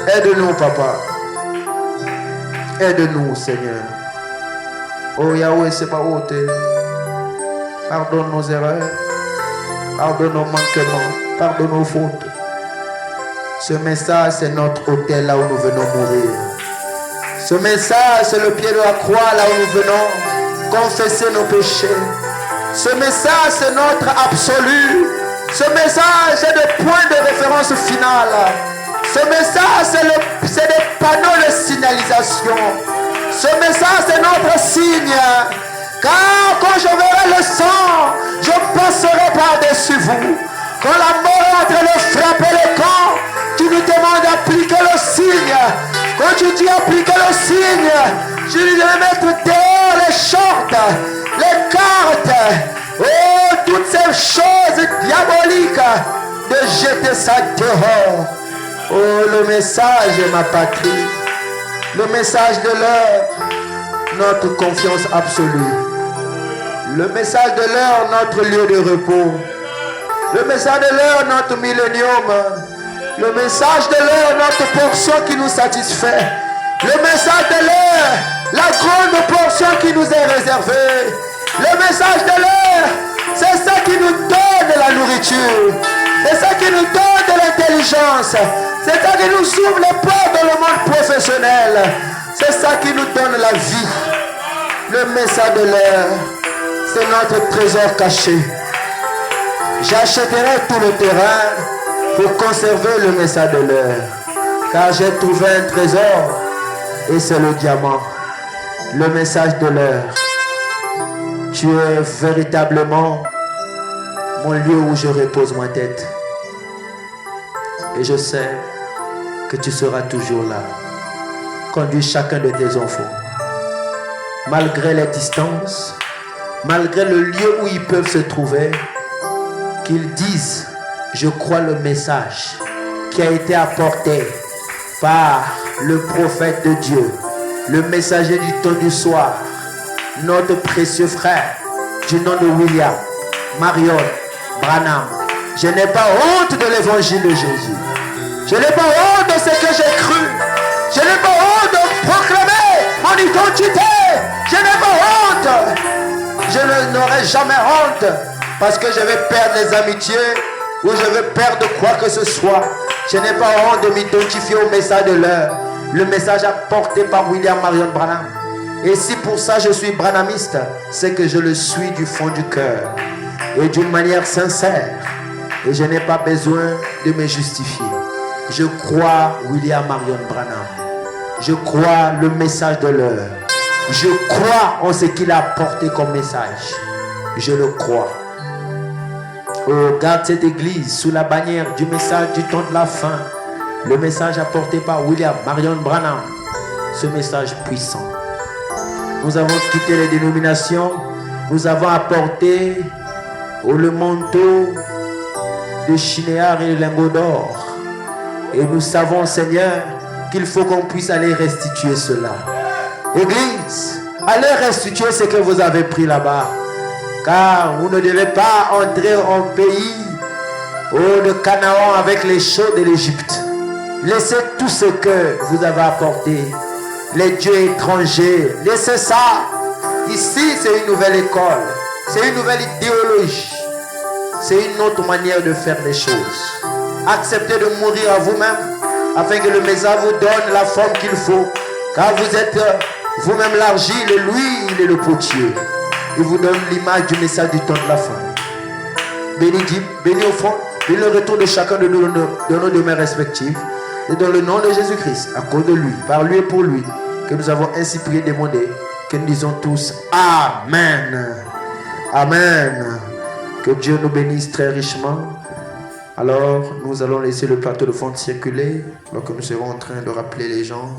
Aide-nous, Papa. Aide-nous, Seigneur. Oh Yahweh, c'est pas haute. Pardonne nos erreurs. Pardonne nos manquements. Pardonne nos fautes. Ce message, c'est notre autel là où nous venons mourir. Ce message, c'est le pied de la croix là où nous venons confesser nos péchés. Ce message, c'est notre absolu. Ce message est le point de référence final. Ce message, c'est des panneaux de signalisation. Ce message, c'est notre signe. Car quand je verrai le sang, je passerai par-dessus vous. Quand la mort est en train de frapper le camp, tu nous demandes d'appliquer le signe. Quand tu dis appliquer le signe, tu lui devais mettre dehors les shorts, les cartes, oh, toutes ces choses diaboliques, de jeter ça dehors. Oh, le message est ma patrie. Le message de l'heure, notre confiance absolue. Le message de l'heure, notre lieu de repos. Le message de l'heure, notre millénium. Le message de l'heure, notre portion qui nous satisfait. Le message de l'heure, la grande portion qui nous est réservée. Le message de l'heure, c'est ça qui nous donne de la nourriture. C'est ça qui nous donne de l'intelligence. C'est ça qui nous ouvre les portes dans le monde professionnel. C'est ça qui nous donne la vie. Le message de l'heure, c'est notre trésor caché. J'achèterai tout le terrain pour conserver le message de l'heure. Car j'ai trouvé un trésor et c'est le diamant. Le message de l'heure. Tu es véritablement mon lieu où je repose ma tête. Et je sais que tu seras toujours là. Conduis chacun de tes enfants. Malgré les distances, malgré le lieu où ils peuvent se trouver, qu'ils disent, je crois le message qui a été apporté par le prophète de Dieu, le messager du temps du soir, notre précieux frère du nom de William Marion Branham. Je n'ai pas honte de l'évangile de Jésus. Je n'ai pas honte de ce que j'ai cru. Je n'ai pas honte de proclamer mon identité. Je n'ai pas honte. Je n'aurai jamais honte parce que je vais perdre les amitiés ou je vais perdre quoi que ce soit. Je n'ai pas honte de m'identifier au message de l'heure. Le message apporté par William Marion Branham. Et si pour ça je suis branhamiste, c'est que je le suis du fond du cœur et d'une manière sincère. Et je n'ai pas besoin de me justifier. Je crois William Marion Branham. Je crois le message de l'heure. Je crois en ce qu'il a apporté comme message. Je le crois. Oh, garde cette église sous la bannière du message du temps de la fin. Le message apporté par William Marion Branham. Ce message puissant. Nous avons quitté les dénominations. Nous avons apporté le manteau de chinéar et le lingot d'or. Et nous savons, Seigneur, qu'il faut qu'on puisse aller restituer cela. Église, allez restituer ce que vous avez pris là-bas. Car vous ne devez pas entrer en pays de Canaan avec les choses de l'Égypte. Laissez tout ce que vous avez apporté. Les dieux étrangers, laissez ça. Ici, c'est une nouvelle école. C'est une nouvelle idéologie. C'est une autre manière de faire les choses. Acceptez de mourir à vous-même afin que le Messie vous donne la forme qu'il faut. Car vous êtes vous-même l'argile, l'huile et le potier. Il vous donne l'image du message du temps de la fin. Bénis Jim, bénis au fond, bénis le retour de chacun de nos demeures respectives. Et dans le nom de Jésus-Christ, à cause de lui, par lui et pour lui, que nous avons ainsi prié, demandé, que nous disons tous Amen. Amen. Que Dieu nous bénisse très richement. Alors, nous allons laisser le plateau de fond circuler, alors que nous serons en train de rappeler les gens.